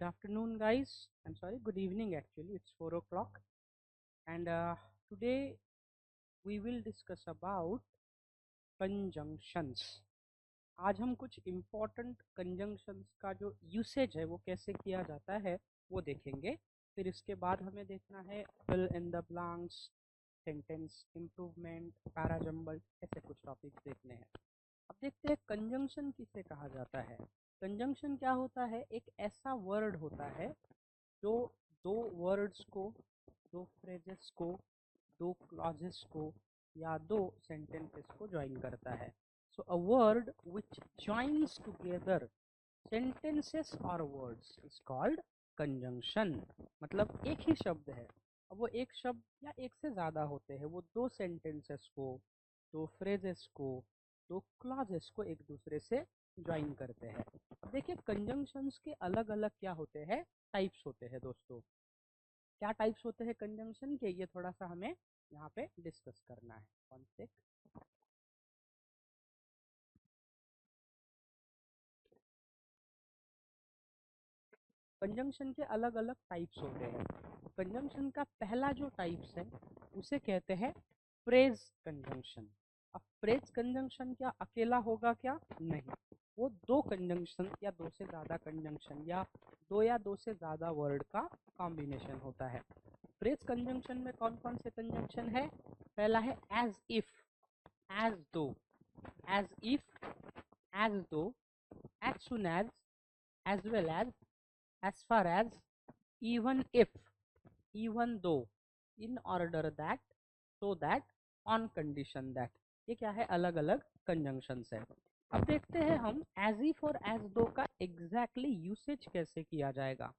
afternoon, guys. I'm sorry, good evening actually. It's 4 o'clock. And today we will discuss about conjunctions. आज हम कुछ important conjunctions का जो usage है वो कैसे किया जाता है वो देखेंगे. फिर इसके बाद हमें देखना है fill in the blanks, sentence improvement, parajumble, ऐसे कुछ टॉपिक्स देखने हैं. अब देखते हैं कंजंक्शन किसे कहा जाता है. कंजंक्शन क्या होता है? एक ऐसा वर्ड होता है जो दो वर्ड्स को, दो फ्रेजेस को, दो क्लॉजेस को या दो सेंटेंसेस को ज्वाइन करता है. So a word which joins together sentences और वर्ड्स इज कॉल्ड कंजंक्शन. मतलब एक ही शब्द है, अब वो एक शब्द या एक से ज़्यादा होते हैं, वो दो सेंटेंसेस को, दो फ्रेजेस को, दो क्लॉजेस को एक दूसरे से ज्वाइन करते हैं. अब देखिए कंजंक्शंस के अलग अलग क्या होते हैं, टाइप्स होते हैं दोस्तों. क्या टाइप्स होते हैं कंजंक्शन के, ये थोड़ा सा हमें यहाँ पे डिस्कस करना है. One sec. कंजंक्शन के अलग अलग टाइप्स होते हैं. कंजंक्शन का पहला जो टाइप्स है उसे कहते हैं फ्रेज कंजंक्शन. अब फ्रेज कंजंक्शन क्या अकेला होगा? क्या नहीं, वो दो कंजंक्शन या दो से ज़्यादा कंजंक्शन या दो से ज़्यादा वर्ड का कॉम्बिनेशन होता है. फ्रेज कंजंक्शन में कौन कौन से कंजंक्शन है? पहला है as if, as though, as if, as though, as soon as well as far as, even if, even though, in order that, so that, on condition that. ये क्या है? अलग अलग कंजंक्शंस है. अब देखते हैं हम एज इफ और एज दो का एग्जैक्टली यूसेज कैसे किया जाएगा.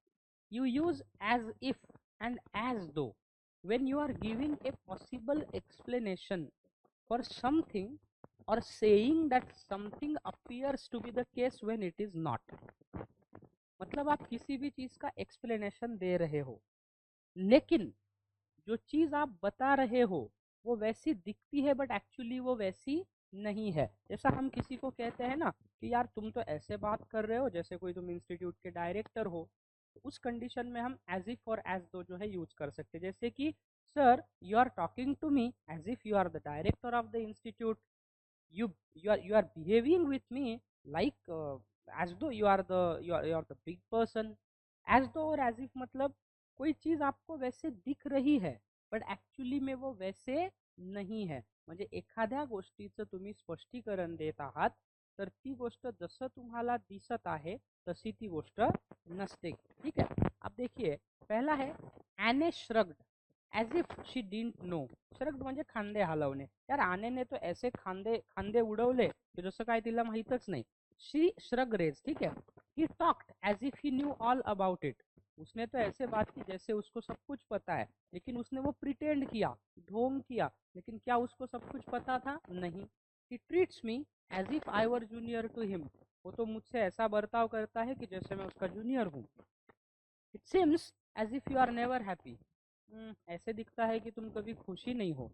You use as if and as though when you are giving a possible explanation for something or saying that something appears to be the case when it is not. मतलब आप किसी भी चीज का explanation दे रहे हो, लेकिन जो चीज आप बता रहे हो वो वैसी दिखती है बट एक्चुअली वो वैसी नहीं है. जैसा हम किसी को कहते हैं ना कि यार तुम तो ऐसे बात कर रहे हो जैसे कोई तुम इंस्टीट्यूट के डायरेक्टर हो, तो उस कंडीशन में हम एज इफ और एज दो जो है यूज कर सकते हैं. जैसे कि sir you are talking to me as if you are the director of the institute. you are behaving with me like as though you are the big person. as though और as if मतलब कोई चीज आपको वैसे दिख रही है but actually में वो वैसे नाही है. म्हणजे एखाद्या गोष्टीचं तुम्ही स्पष्टीकरण देत आहात तर ती गोष्ट जसं तुम्हाला दिसत आहे तशी ती गोष्ट नसते. ठीक है. अब देखिए पहला है Anne shrugged as if she didn't know. Shrugged म्हणजे खांदे हलवणे. यार आनेने तो ऐसे खांदे खांदे उडवले की जसं काय तिला माहीतच नाही. She shrug raise. ठीक है. He talked as if he knew all about it. उसने तो ऐसे बात की जैसे उसको सब कुछ पता है, लेकिन उसने वो प्रिटेंड किया, ढोंग किया, लेकिन क्या उसको सब कुछ पता था? नहीं. He treats me as if I were junior to him. वो तो मुझसे ऐसा बर्ताव करता है कि जैसे मैं उसका जूनियर हूँ. It seems as if you are never happy. ऐसे दिखता है कि तुम कभी खुशी नहीं हो.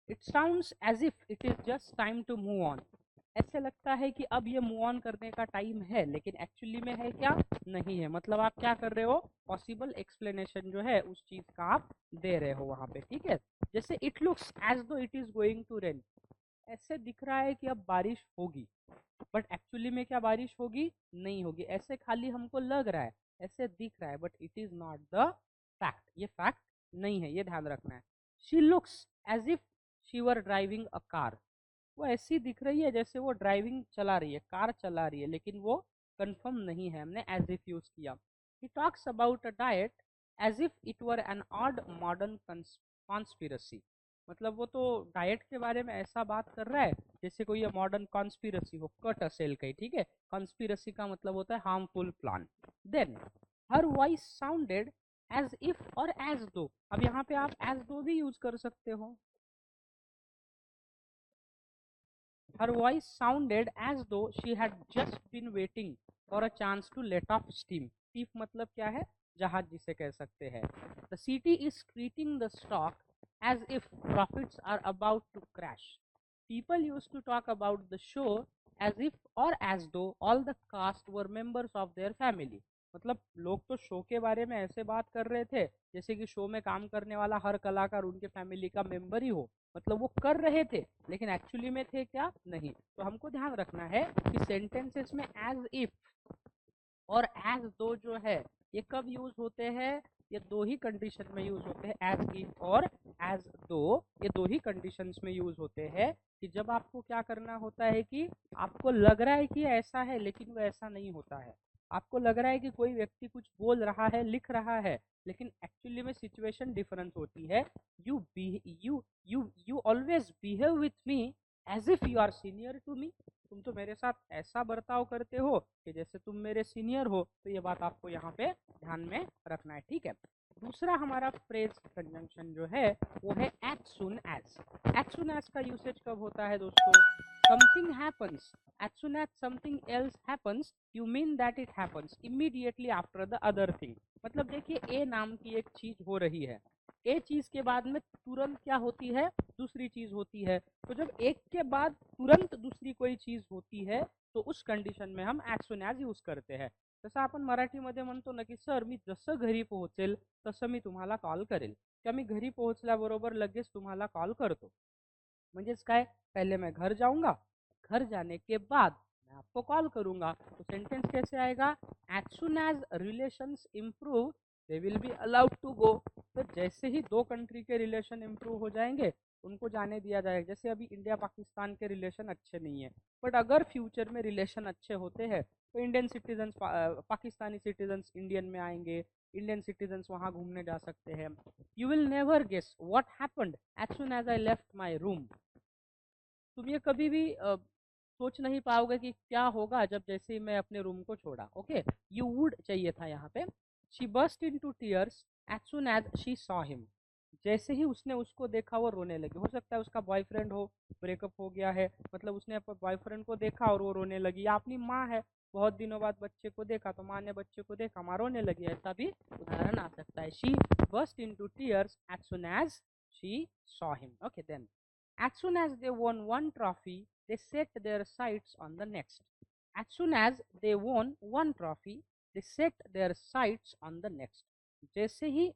It sounds as if it is just time to move on. ऐसे लगता है कि अब ये मूव ऑन करने का टाइम है, लेकिन एक्चुअली में है क्या? नहीं है. मतलब आप क्या कर रहे हो? पॉसिबल एक्सप्लेनेशन जो है उस चीज का आप दे रहे हो वहां पे. ठीक है. जैसे it looks as though it is going to rain. ऐसे दिख रहा है कि अब बारिश होगी, बट एक्चुअली में क्या बारिश होगी? नहीं होगी. ऐसे खाली हमको लग रहा है, ऐसे दिख रहा है, but it is not the fact. ये फैक्ट नहीं है, ये ध्यान रखना है. She looks as if she were driving a car. वो ऐसी दिख रही है जैसे वो ड्राइविंग चला रही है, कार चला रही है, लेकिन वो कंफर्म नहीं है, हमने एज इफ यूज किया. He talks about a diet as if it were an odd modern conspiracy. मतलब वो तो डाइट के बारे में ऐसा बात कर रहा है जैसे कोई ये मॉडर्न कॉन्स्पिरसी हो, कट असेल काही. ठीक है. कॉन्स्पिरसी का मतलब होता है harmful plan. Then her voice sounded as if और एज दो. अब यहाँ पे आप एज दो भी यूज कर सकते हो. Her voice sounded as though she had just been waiting for a chance to let off steam. Steam मतलब क्या है? जहाज जिसे कह सकते हैं. The city is treating the stock as if profits are about to crash. People used to talk about the show as if or as though all the cast were members of their family. मतलब लोग तो show के बारे में ऐसे बात कर रहे थे जैसे कि शो में काम करने वाला हर कलाकार उनके फैमिली का मेंबर ही हो, मतलब वो कर रहे थे लेकिन एक्चुअली में थे क्या, नहीं। तो हमको ध्यान रखना है कि सेंटेंसेस में एज इफ और एज दो जो है ये कब यूज होते हैं, ये दो ही कंडीशन में यूज होते हैं, एज इफ और एज दो, ये दो ही कंडीशंस में यूज होते हैं कि जब आपको क्या करना होता है कि आपको लग रहा है कि ऐसा है लेकिन वो ऐसा नहीं होता है। आपको लग रहा है कि कोई व्यक्ति कुछ बोल रहा है, लिख रहा है, लेकिन एक्चुअली में सिचुएशन डिफरेंस होती है। You always behave with me as if you are senior to me. तुम तो मेरे साथ ऐसा बर्ताव करते हो कि जैसे तुम मेरे सीनियर हो। तो ये बात आपको यहाँ पे ध्यान में रखना है, ठीक है। दूसरा हमारा फ्रेज कंजंक्शन जो है वो है as soon as. As soon as का यूसेज कब होता है दोस्तों, something happens, as soon as something else happens you mean that it happens immediately after the other thing. मतलब देखिए ए नाम की एक चीज हो रही है, ए चीज के बाद में तुरंत क्या होती है, दूसरी चीज होती है। तो जब एक के बाद तुरंत दूसरी कोई चीज होती है तो उस कंडिशन में हम ॲज सून ॲज यूज करते हैं। जसं आपण मराठीमध्ये म्हणतो ना की सर मी जसं घरी पोहोचेल तसं मी तुम्हाला कॉल करेल, किंवा मी घरी पोहोचल्याबरोबर लगेच तुम्हाला कॉल करतो। म्हणजेच काय, पहले मैं घर जाऊंगा, घर जाने के बाद मैं आपको कॉल करूंगा। तो सेंटेंस कैसे आएगा, as soon as relations improve they will be allowed to go. तो जैसे ही दो कंट्री के रिलेशन इम्प्रूव हो जाएंगे उनको जाने दिया जाएगा। जैसे अभी इंडिया पाकिस्तान के रिलेशन अच्छे नहीं है, बट अगर फ्यूचर में रिलेशन अच्छे होते हैं तो Indian citizens Pakistani citizens Indian में आएंगे, इंडियन सिटीजन्स वहाँ घूमने जा सकते हैं। You will never guess what happened as soon as I left my room. तुम ये कभी भी सोच नहीं पाओगे कि क्या होगा जब जैसे ही मैं अपने रूम को छोड़ा। ओके, यू वुड चाहिए था यहाँ पे। She burst into tears as soon as she saw him. जैसे ही उसने उसको देखा वो रोने लगी। हो सकता है उसका बॉयफ्रेंड हो, ब्रेकअप हो गया है, मतलब उसने अपने बॉयफ्रेंड को देखा और वो रोने लगी। या अपनी माँ है, बहुत दिनों बाद बच्चे को देखा तो माँ ने बच्चे को देखा, माँ रोने लगी। ऐसा भी उदाहरण आ सकता है। She burst into tears as soon as she saw him. Okay then, as soon as they won one trophy, they set their sights on the next. As soon as they won one trophy, they set their sights on the next. जैसे ही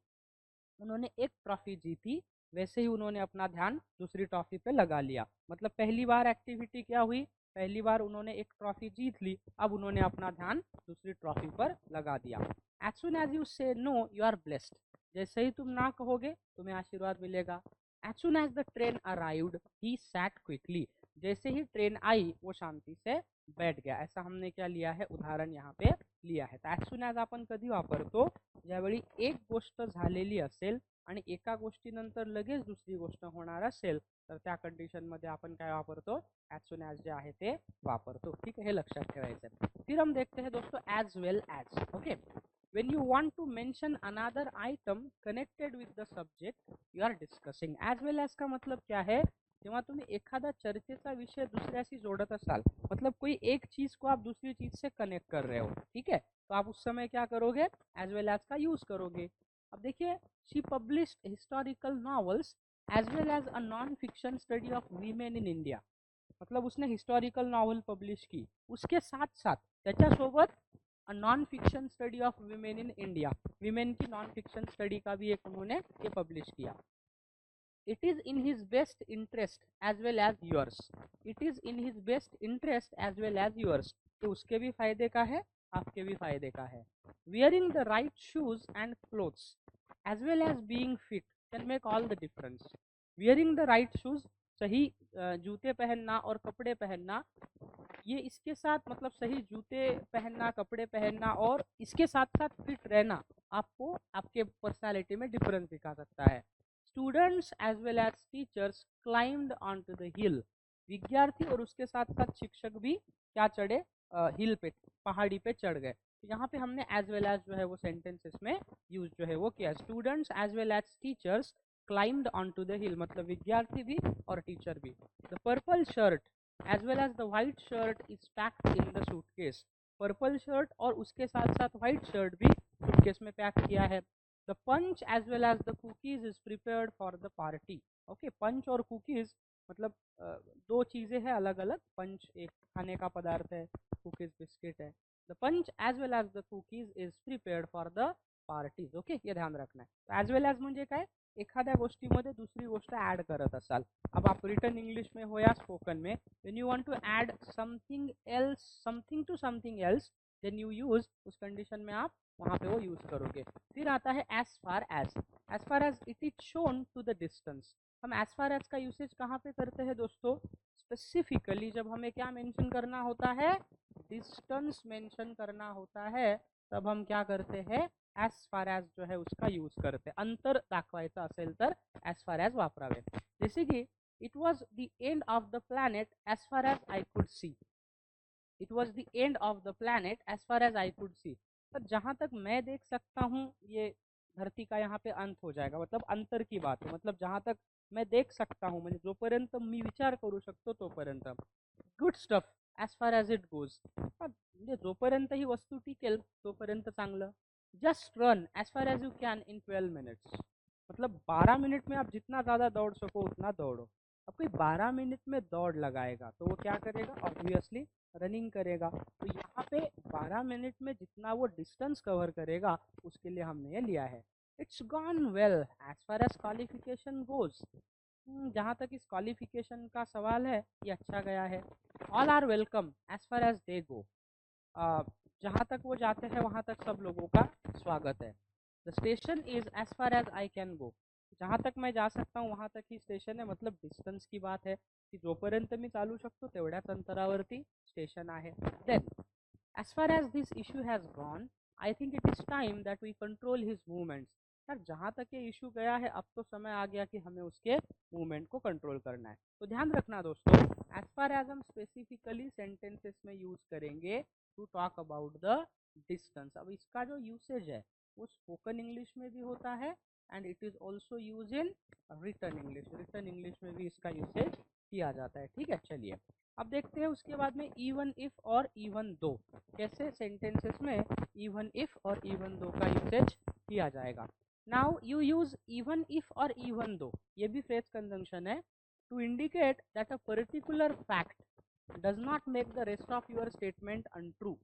उन्होंने एक trophy जीती वैसे ही उन्होंने अपना ध्यान दूसरी trophy पे लगा लिया। मतलब पहली बार एक्टिविटी क्या हुई, पहली बार उन्होंने एक ट्रॉफी जीत ली, अब उन्होंने अपना ध्यान दूसरी ट्रॉफी पर लगा दिया। As soon as you say no you are blessed. जैसे ही तुम ना कहोगे तुम्हें आशीर्वाद मिलेगा। As soon as the train arrived he sat quickly. जैसे ही ट्रेन आई वो शांति से बैठ गया। ऐसा हमने क्या लिया है, उदाहरण यहाँ पे लिया है। तर ॲज सुन ॲज आपण कधी वापरतो, ज्यावेळी एक गोष्ट झालेली असेल आणि एका गोष्टीनंतर लगेच दुसरी गोष्ट होणार असेल तर त्या कंडिशनमध्ये आपण काय वापरतो, ॲज सुन ॲज जे आहे ते वापरतो। ठीक है, हे लक्षात ठेवायचं आहे। फिर हम देखते हैं दोस्तों as well as. Okay, when you want to mention another item connected with the subject you are discussing, as well as का मतलब क्या है, जेव्हा तुम्ही एखादा चर्चेचा विषय दुसऱ्याशी जोड़त असाल, मतलब कोई एक चीज को आप दूसरी चीज से कनेक्ट कर रहे हो, ठीक है, तो आप उस समय क्या करोगे, एज वेल एज का यूज करोगे। अब देखिए, she published historical novels as well as a non fiction study of women in India. मतलब उसने हिस्टोरिकल नॉवल पब्लिश की, उसके साथ साथ त्याच्यासोबत non fiction study of women in India, women की नॉन फिक्शन स्टडी का भी एक उन्होंने ये पब्लिश किया। It is in his best interest as well as yours. It is in his best interest as well as yours, तो उसके भी फायदे का है, आपके भी फायदे का है। Wearing the right shoes and clothes as well as being fit can make all the difference. Wearing the right shoes, सही जूते पहनना और कपड़े पहनना, ये इसके साथ मतलब सही जूते पहनना, कपड़े पहनना और इसके साथ साथ फिट रहना आपको आपके पर्सनालिटी में डिफरेंस दिखा सकता है। Students as well as teachers climbed on to the hill. विद्यार्थी और उसके साथ साथ शिक्षक भी क्या चढ़े, हिल पे, पहाड़ी पे चढ़ गए। तो यहाँ पे हमने एज वेल एज जो है वो सेंटेंसेस में यूज जो है वो किया। Students as well as teachers climbed on to the hill, मतलब विद्यार्थी भी और टीचर भी। The purple shirt as well as the white shirt is packed in the suitcase. Purple shirt और उसके साथ साथ व्हाइट शर्ट भी सूटकेस में पैक किया है। The punch as well as the cookies is prepared for the party. Okay, punch और cookies मतलब दो चीज़ें हैं अलग अलग। पंच एक खाने का पदार्थ है, कुकीज बिस्किट है। The punch as well as the cookies is prepared for the parties. Okay, हे ध्यान रखना आहे. ॲज वेल एज म्हणजे काय, एखाद्या गोष्टीमध्ये दुसरी गोष्ट ऍड करत असाल. अब आप रिटन इंग्लिश में हो या स्पोकन में, when you want to add something else, something to something else, then you use, उस कंडीशन में आप वहाँ पे वो यूज करोगे. फिर आता है as far as. As far as it is shown to the distance. हम एज फार एज का यूसेज कहाँ पे करते हैं दोस्तों? स्पेसिफिकली जब हमें क्या मेंशन करना होता है, डिस्टेंस मेंशन करना होता है, तब हम क्या करते हैं, एज फार एज जो है उसका यूज करते हैं. अंतर दाखवायचं असेल तर एज फार एज वापरावे. जसे की it was the end of the planet as far as I could see. It was the end of the planet as far as I could see. पर जहाँ तक मैं देख सकता हूँ, ये धरती का यहाँ पे अंत हो जाएगा. मतलब अंतर की बात है. मतलब जहाँ तक मैं देख सकता हूँ, म्हणजे जोपर्यंत मी विचार करू शकतो तोपर्यंत. Good stuff as far as it goes. म्हणजे जोपर्यंत ही वस्तू टिकेल तोपर्यंत चांगलं. Just run as far as you can in 12 minutes. मतलब 12 मिनट में आप जितना ज़्यादा दौड़ सको उतना दौड़ो. अब कोई 12 मिनट में दौड़ लगाएगा तो वो क्या करेगा, ऑब्वियसली रनिंग करेगा. तो यहाँ पे 12 मिनट में जितना वो डिस्टेंस कवर करेगा उसके लिए हमने ये लिया है. It's gone well as far as qualification goes. जहाँ तक इस क्वालिफिकेशन का सवाल है, ये अच्छा गया है. All are welcome as far as they go. जहाँ तक वो जाते हैं वहाँ तक सब लोगों का स्वागत है. The station is as far as I can go. जहाँ तक मैं जा सकता हूँ वहाँ तक ही स्टेशन है. मतलब डिस्टन्स की बात है की जोपर्यंत मी चालू शकतो तेवढ्याच अंतरावरती स्टेशन आहे. Then as far as this issue has gone, I think it is time that we control his movements. यार जहाँ तक ये इशू गया है अब तो समय आ गया कि हमें उसके मूवमेंट को कंट्रोल करना है. तो ध्यान रखना दोस्तों, एज फार एज हम स्पेसिफिकली सेंटेंसेस में यूज करेंगे to talk about the distance. अब इसका जो यूसेज है वो स्पोकन इंग्लिश में भी होता है and it is also use in written English. Written English में भी इसका यूसेज किया जाता है. ठीक है, चलिए अब देखते हैं उसके बाद में इवन इफ और इवन दो कैसे सेंटेंसेस में इवन इफ और इवन दो का यूसेज किया जाएगा. Now you use even if और इवन दो, ये भी फ्रेज कंजंक्शन है, to indicate that a particular fact does not make the rest of your statement untrue.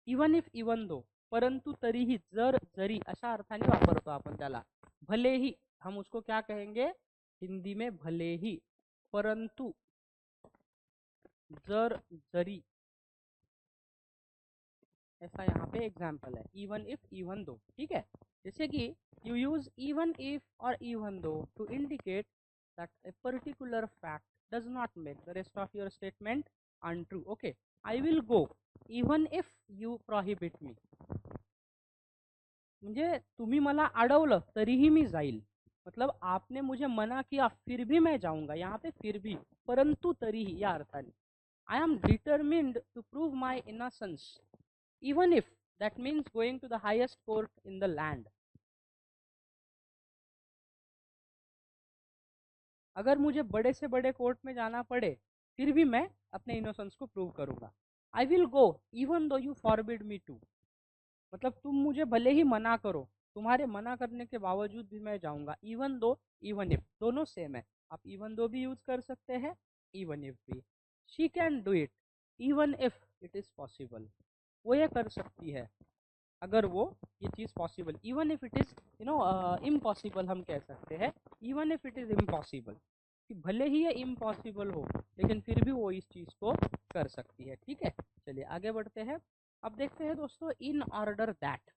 Even if even though, परंतु तरीही, जर जरी अशा अर्थाने वापरतो आपण त्याला. भले ही, हम उसको क्या कहेंगे हिंदी में, भले ही, परंतु, जर जरी, ऐसा यहाँ पे एग्जाम्पल है. इवन इफ इवन दो. ठीक है, जैसे कि यू यूज इवन इफ और even though to indicate that a particular fact does not make the rest of your statement untrue. Okay, I will go even if you prohibit me. म्हणजे तुम्ही मला अडवलं तरीही मी जाईल. मतलब आपने मुझे मना किया फिर भी मैं जाऊंगा. यहाँ पे फिर भी, परंतु तरीही या अर्थाने. I am determined to prove my innocence even if that means going to the highest court in the land. अगर मुझे बड़े से बड़े कोर्ट में जाना पड़े फिर भी मैं अपने इनोसेंस को प्रूव करूंगा. I will go even though you forbid me to. मतलब तुम मुझे भले ही मना करो, तुम्हारे मना करने के बावजूद भी मैं जाऊंगा. इवन दो, इवन इफ दोनों सेम है. आप इवन दो भी यूज कर सकते हैं, इवन इफ भी. She can do it even if it is possible. वो ये कर सकती है अगर वो ये चीज़ possible. Even if it is impossible हम कह सकते हैं. Even if it is impossible, कि भले ही ये इम्पॉसिबल हो लेकिन फिर भी वो इस चीज़ को कर सकती है. ठीक है, चलिए आगे बढ़ते हैं. अब देखते हैं दोस्तों इन order that.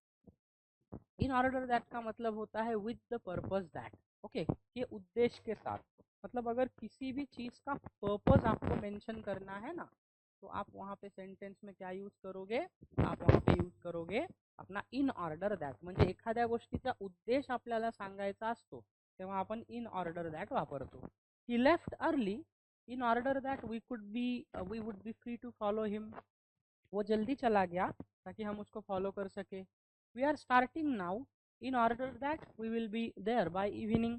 In order that का मतलब होता है with the purpose that. Okay, ये उद्देश्य के साथ. मतलब अगर किसी भी चीज़ का पर्पस आपको मेंशन करना है ना, तो आप वहाँ पे सेंटेंस में क्या यूज करोगे, आप वहाँ पे यूज करोगे अपना इन ऑर्डर दॅट. म्हणजे एखाद्या गोष्टीचा उद्देश आपल्याला सांगायचा असतो तेव्हा आपण इन ऑर्डर दॅट वापरतो. He left early in order that we would be free to follow him. वो जल्दी चला गया ताकि हम उसको फॉलो कर सके. We are starting now in order that we will be there by evening.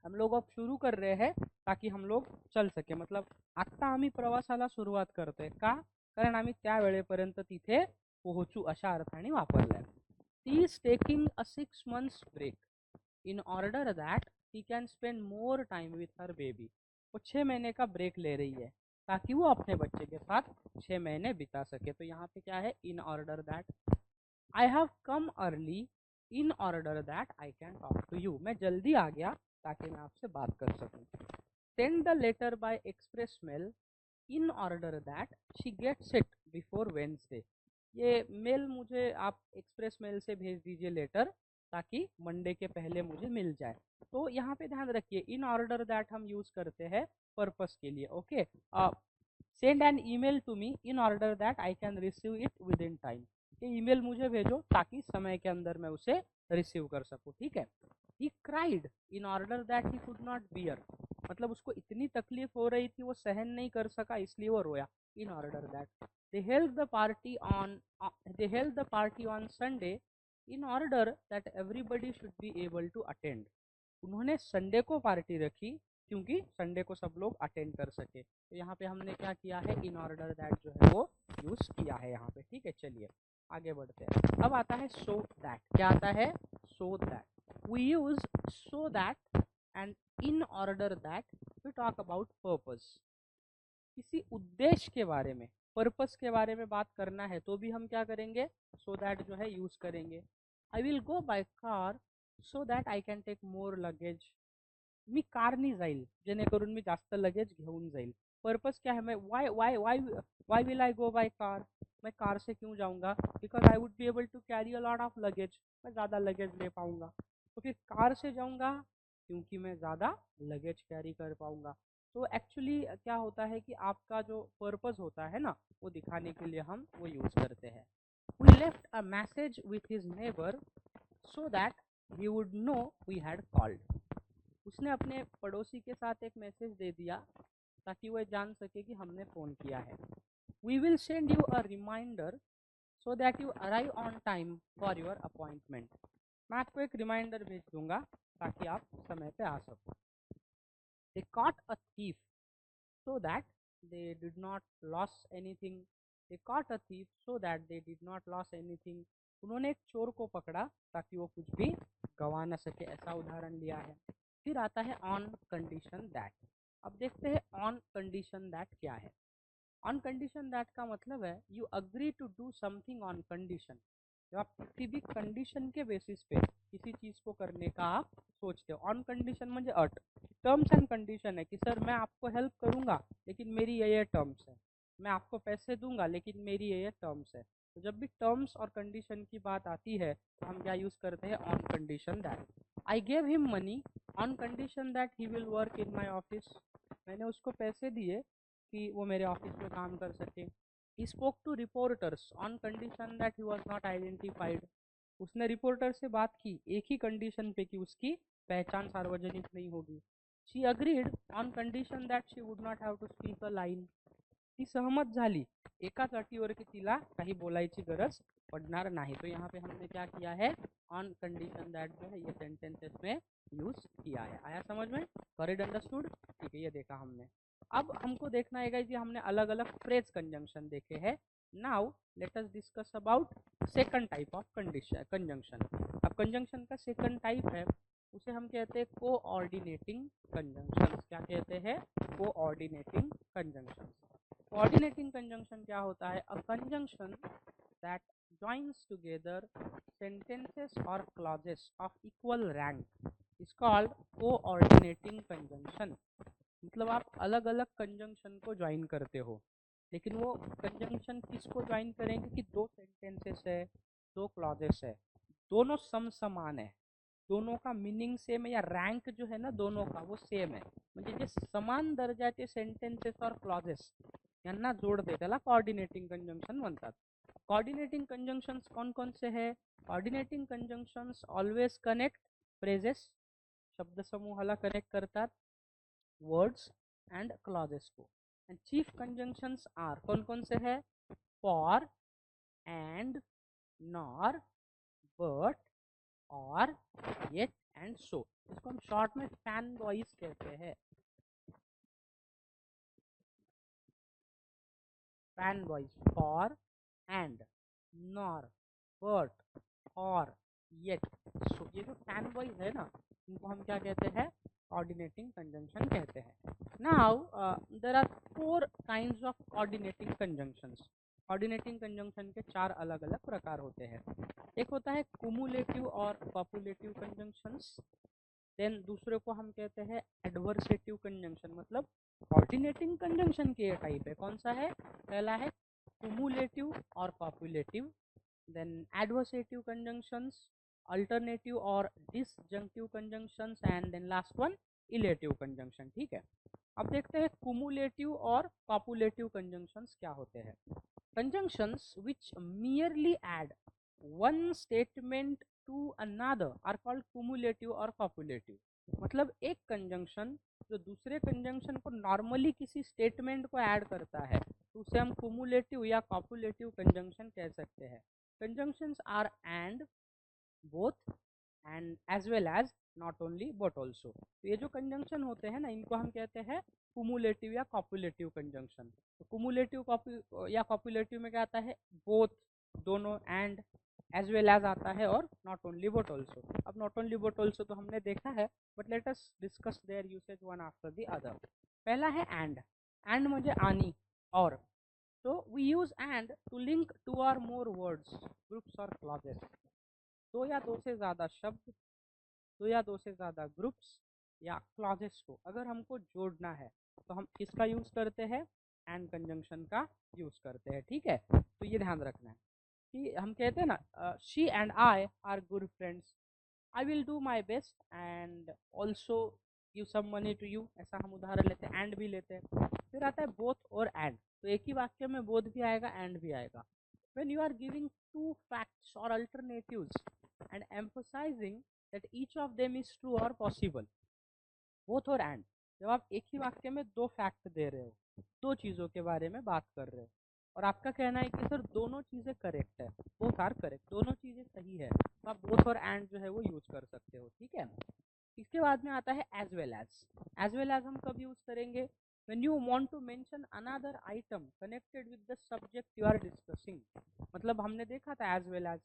हम लोग अब शुरू कर रहे हैं ताकि हम लोग चल सके. मतलब आत्ता आम्ही प्रवासाला सुरुवात करतोय का, कारण आम्ही त्या वेळेपर्यंत तिथे पोहोचू अशा अर्थाने वापरलाय. She is taking a 6 months break in order that she can spend more time with her baby. वो 6 महीने का ब्रेक ले रही है ताकि वो अपने बच्चे के साथ 6 महीने बिता सके। तो यहाँ पे क्या है, in order that I have come early in order that I can talk to you, मैं जल्दी आ गया ताकि मैं आपसे बात कर सकूं। Send the letter by express mail in order that she gets it before Wednesday, ये मेल मुझे आप एक्सप्रेस मेल से भेज दीजिए लेटर, ताकि मंडे के पहले मुझे मिल जाए। तो यहाँ पे ध्यान रखिए, इन ऑर्डर दैट हम यूज करते हैं पर्पस के लिए। Okay, send an email to me in order that I can receive it within time, ये ईमेल मुझे भेजो ताकि समय के अंदर मैं उसे रिसीव कर सकूँ। ठीक है। He cried in order that he could not bear, मतलब उसको इतनी तकलीफ हो रही थी, वो सहन नहीं कर सका, इसलिए वो रोया। इन order that they held the party on they held the party on Sunday in order that everybody should be able to attend, उन्होंने संडे को पार्टी रखी क्योंकि संडे को सब लोग अटेंड कर सके। तो यहाँ पे हमने क्या किया है, इन ऑर्डर दैट जो है वो यूज किया है यहाँ पे। ठीक है, चलिए आगे बढ़ते हैं। अब आता है सो दैट, क्या आता है, so that we use so that and in order that we talk about purpose, किसी उद्देश्य के बारे में, पर्पस के बारे में बात करना है तो भी हम क्या करेंगे, सो दैट जो है यूज करेंगे। I will go by car so that I can take more luggage, मी कारनी जाईल जेणेकरून मी जास्त लगेज घेऊन जाईल। पर्पस क्या है, मैं why why why why will I go by car, मैं कार से क्यों जाऊंगा, because I would be able to carry a lot of luggage, मैं ज़्यादा लगेज ले पाऊंगा। तो फिर कार से जाऊंगा क्योंकि मैं ज़्यादा लगेज कैरी कर पाऊंगा। तो एक्चुअली क्या होता है कि आपका जो पर्पस होता है ना, वो दिखाने के लिए हम वो यूज़ करते हैं। We left a message with his neighbour so that he would know we had called, उसने अपने पड़ोसी के साथ एक मैसेज दे दिया ताकि वह जान सके कि हमने फ़ोन किया है। We will send you a reminder so that you arrive on time for your appointment, मैं आपको एक रिमाइंडर भेज दूंगा ताकि आप समय पे आ सको। They caught a thief so that they did not lose anything, they caught a thief so that they did not lose anything, उन्होंने एक चोर को पकड़ा ताकि वो कुछ भी गवा न सके, ऐसा उदाहरण लिया है। फिर आता है ऑन कंडीशन दैट। अब देखते हैं ऑन कंडीशन दैट क्या है। ऑन कंडीशन दैट का मतलब है you agree to do something on condition, जब आप किसी भी कंडीशन के बेसिस पे किसी चीज़ को करने का आप सोचते हो। ऑन कंडीशन म्हणजे अट, टर्म्स एंड कंडीशन है कि सर मैं आपको हेल्प करूंगा लेकिन मेरी ये टर्म्स है, मैं आपको पैसे दूंगा लेकिन मेरी ये टर्म्स है। तो जब भी टर्म्स और कंडीशन की बात आती है तो हम क्या यूज़ करते हैं, on condition that. I gave him money on condition that he will work in my office, मैंने उसको पैसे दिए कि वो मेरे ऑफिस में काम कर सके। He spoke to reporters on condition that he was not identified, उसने रिपोर्टर से बात की एक ही कंडीशन पे कि उसकी पहचान सार्वजनिक नहीं होगी। She agreed on condition that she would not have to speak a line, ती सहमत झाली एकाच अटीवर की तिला काही बोलायची गरज पडणार नाही। तो यहाँ पे हमने क्या किया है, ऑन कंडीशन दैट जो है ये सेंटेंसेस में यूज किया है। आया समझ में, करेक्ट अंडरस्टूड, ठीक है, ये देखा हमने। अब हमको देखना है कि हमने अलग अलग फ्रेज कंजंक्शन देखे हैं। Now let us discuss about second type of condition conjunction. अब कंजंक्शन का सेकंड टाइप है, उसे हम कहते हैं कोऑर्डिनेटिंग कंजंक्शन। क्या कहते हैं, कोऑर्डिनेटिंग कंजंक्शन। कोऑर्डिनेटिंग कंजंक्शन क्या होता है, a conjunction that joins together sentences or clauses of equal rank is called coordinating conjunction। मतलब आप अलग अलग कंजंक्शन को ज्वाइन करते हो, लेकिन वो कंजंक्शन किसको ज्वाइन करेंगे कि दो सेंटेंसेस है, दो क्लॉजेस है, दोनों समान है, दोनों का मीनिंग सेम है, या रँक जो है ना दोनों का वो सेम आहे, म्हणजे जे समान दर्जाचे सेंटेन्सेस और क्लॉजेस यांना जोडते त्याला कोऑर्डिनेटिंग कंजंक्शन म्हणतात। कोऑर्डिनेटिंग कंजंक्शंस कौन कौन से है, coordinating conjunctions always connect phrases, शब्द समूहाला कनेक्ट करतात, वर्ड्स एंड क्लॉजेस को। एंड चीफ कंजंक्शंस आर कौन कौन से है, फॉर, एंड, नॉर, बट, और, येट एंड सो। इसको हम शॉर्ट में फैन बॉयज कहते हैं। Fan boys, for, and, nor, but, और, येट, सो। ये जो फैन बॉयज है ना, इनको हम क्या कहते हैं, कोऑर्डिनेटिंग कंजंक्शन कहते हैं। Now there are 4 kinds of coordinating conjunctions. Coordinating conjunction के 4 अलग अलग प्रकार होते हैं। एक होता है कुमुलेटिव और कॉपुलेटिव कंजंक्शंस। देन दूसरे को हम कहते हैं एडवर्सेटिव कंजंक्शन, मतलब कोऑर्डिनेटिंग कंजंक्शन के टाइप है। कौन सा है? पहला है कुमुलेटिव और copulative. Then adversative conjunctions, alternative और disjunctive conjunctions, and then last one illative conjunction. ठीक है, अब देखते हैं कुमुलेटिव और कॉपुलेटिव कंजंक्शंस क्या होते हैं। Conjunctions which merely add one statement to another are called cumulative और copulative। मतलब एक कंजंक्शन जो दूसरे कंजंक्शन को नॉर्मली किसी स्टेटमेंट को ऐड करता है तो उसे हम कुमुलेटिव या कॉपुलेटिव कंजंक्शन कह सकते हैं। Conjunctions are and, both, and as well as, not only but also. तो ये जो कंजंक्शन होते हैं ना, इनको हम कहते हैं कुमुलेटिव या कॉपुलेटिव कंजंक्शन। तो कुमुलेटिव या कॉपुलेटिव में क्या आता है? बोथ, दोनों, एंड, एज वेल एज आता है, और नॉट ओनली बट ऑल्सो। अब नॉट ओनली बट ऑल्सो तो हमने देखा है, but let us discuss their usage one after the other. पहला है एंड। एंड म्हणजे आणि, और। So we use and to link two or more words, groups or clauses। दो या दो से ज़्यादा शब्द, दो या दो से ज़्यादा ग्रुप्स या क्लॉजेस को अगर हमको जोड़ना है तो हम किसका यूज़ करते हैं? एंड कंजंक्शन का यूज़ करते हैं। ठीक है, तो ये ध्यान रखना है कि हम कहते हैं ना, she and I are good friends, I will do my best and also give some money to you. ऐसा हम उदाहरण लेते हैं, एंड भी लेते हैं। फिर आता है बोथ और एंड। तो एक ही वाक्य में बोथ भी आएगा, एंड भी आएगा। when you are giving two facts or alternatives and emphasizing that each of them is true or possible, both और एंड, जब आप एक ही वाक्य में दो फैक्ट दे रहे हो, दो चीज़ों के बारे में बात कर रहे हो, और आपका कहना है कि सर दोनों चीज़ें करेक्ट है, बोथ आर करेक्ट, दोनों चीज़ें सही है, तो आप बोथ और एंड जो है वो यूज़ कर सकते हो। ठीक है, इसके बाद में आता है as well as. As well as हम कब यूज़ करेंगे? when you want to mention another item connected with the subject you are discussing। मतलब हमने देखा था एज वेल एज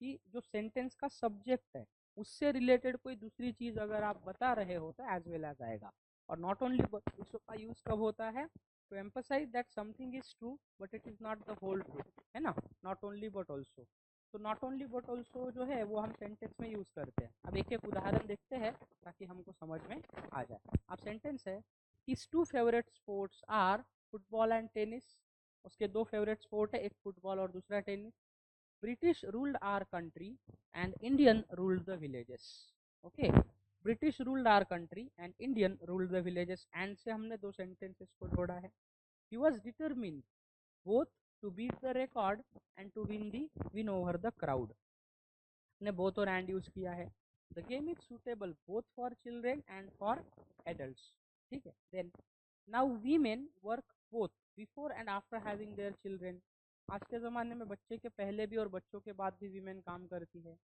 कि जो सेंटेंस का सब्जेक्ट है उससे रिलेटेड कोई दूसरी चीज़ अगर आप बता रहे हो तो एज वेल एज आएगा। और नॉट ओनली बट उसका यूज़ कब होता है? To emphasise that something is true but it is not the whole truth, है ना, नॉट ओनली बट ऑल्सो। तो नॉट ओनली बट ऑल्सो जो है वो हम सेंटेंस में यूज़ करते हैं। अब एक एक उदाहरण देखते हैं ताकि हमको समझ में आ जाए। अब सेंटेंस है, his two favourite sports are football and tennis. उसके दो फेवरेट स्पोर्ट है, एक फुटबॉल और दूसरा tennis. British ruled our country and Indian ruled the villages. Okay, British ruled our country and Indian ruled the villages. And से हमने दो sentences को जोड़ा है। He was determined both to beat the record and to win over the crowd. ने both और and use किया है। The game is suitable both for children and for adults. ठीक है, then now women work both before and after having their children. आज के ज़माने में बच्चे के पहले भी और बच्चों के बाद भी वीमेन काम करती है।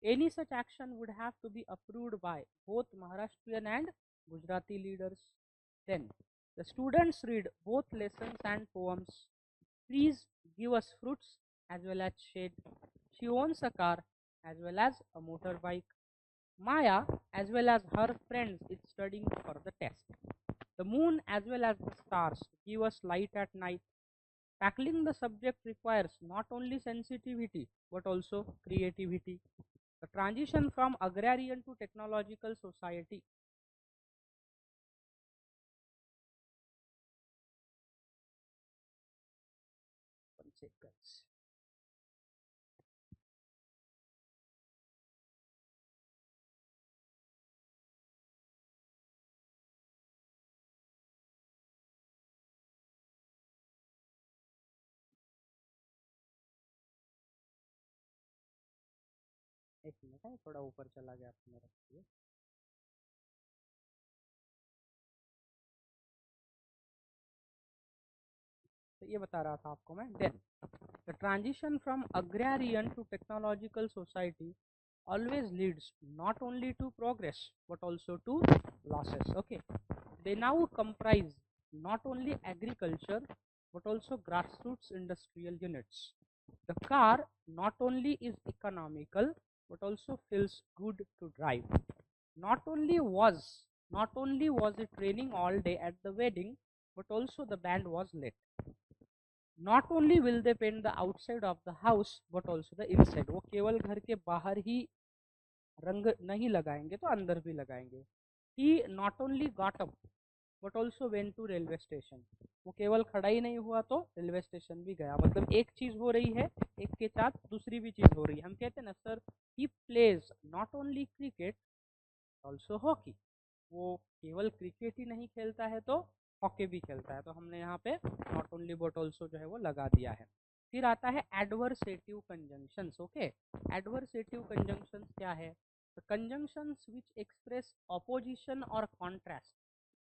Any such action would have to be approved by both Maharashtrian and Gujarati leaders. Then the students read both lessons and poems. Trees give us fruits as well as shade. She owns a car as well as a motorbike. Maya, as well as her friends, is studying for the test. The moon, as well as the stars, give us light at night. Tackling the subject requires not only sensitivity but also creativity. The transition from agrarian to technological society. One second. एक minute है, थोड़ा ऊपर चला गया था मेरा। तो ये बता रहा था आपको मैं। Then the transition from agrarian to technological society always leads not only to progress but also to losses। Okay, they now comprise not only agriculture but also grassroots industrial units। The car not only is economical but also feels good to drive। Not only was Not only was it raining all day at the wedding, but also the band was late. Not only will they paint the outside of the house, but also the inside. वो केवल घर के बाहर ही रंग नहीं लगाएंगे तो अंदर भी लगाएंगे. He not only got up but also went to railway station. वो केवल खड़ा ही नहीं हुआ तो रेलवे स्टेशन भी गया. मतलब एक चीज हो रही है, एक के साथ दूसरी भी चीज हो रही है. हम कहते हैं ना sir, he plays not only cricket also hockey. वो केवल क्रिकेट ही नहीं खेलता है तो हॉकी भी खेलता है. तो हमने यहाँ पे नॉट ओनली बट ऑल्सो जो है वो लगा दिया है. फिर आता है adversative conjunctions. Okay, adversative conjunctions क्या है? कंजंक्शंस विच एक्सप्रेस ऑपोजिशन और contrast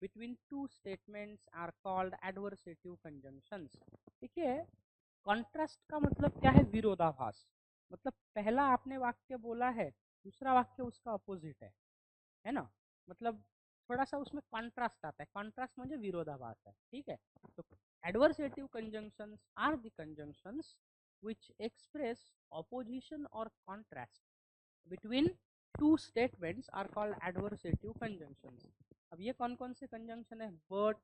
between two statements are called adversative conjunctions. देखिए, कॉन्ट्रास्ट का मतलब क्या है? विरोधाभास. मतलब पहला आपने वाक्य बोला है, दूसरा वाक्य उसका अपोजिट है ना. मतलब थोड़ा सा उसमें कॉन्ट्रास्ट आता है. कॉन्ट्रास्ट म्हणजे विरोधाभास है. ठीक है. तो adversative conjunctions are the conjunctions which express opposition or contrast between two statements are called adversative conjunctions. अब ये कौन कौन से कंजंक्शन है? But,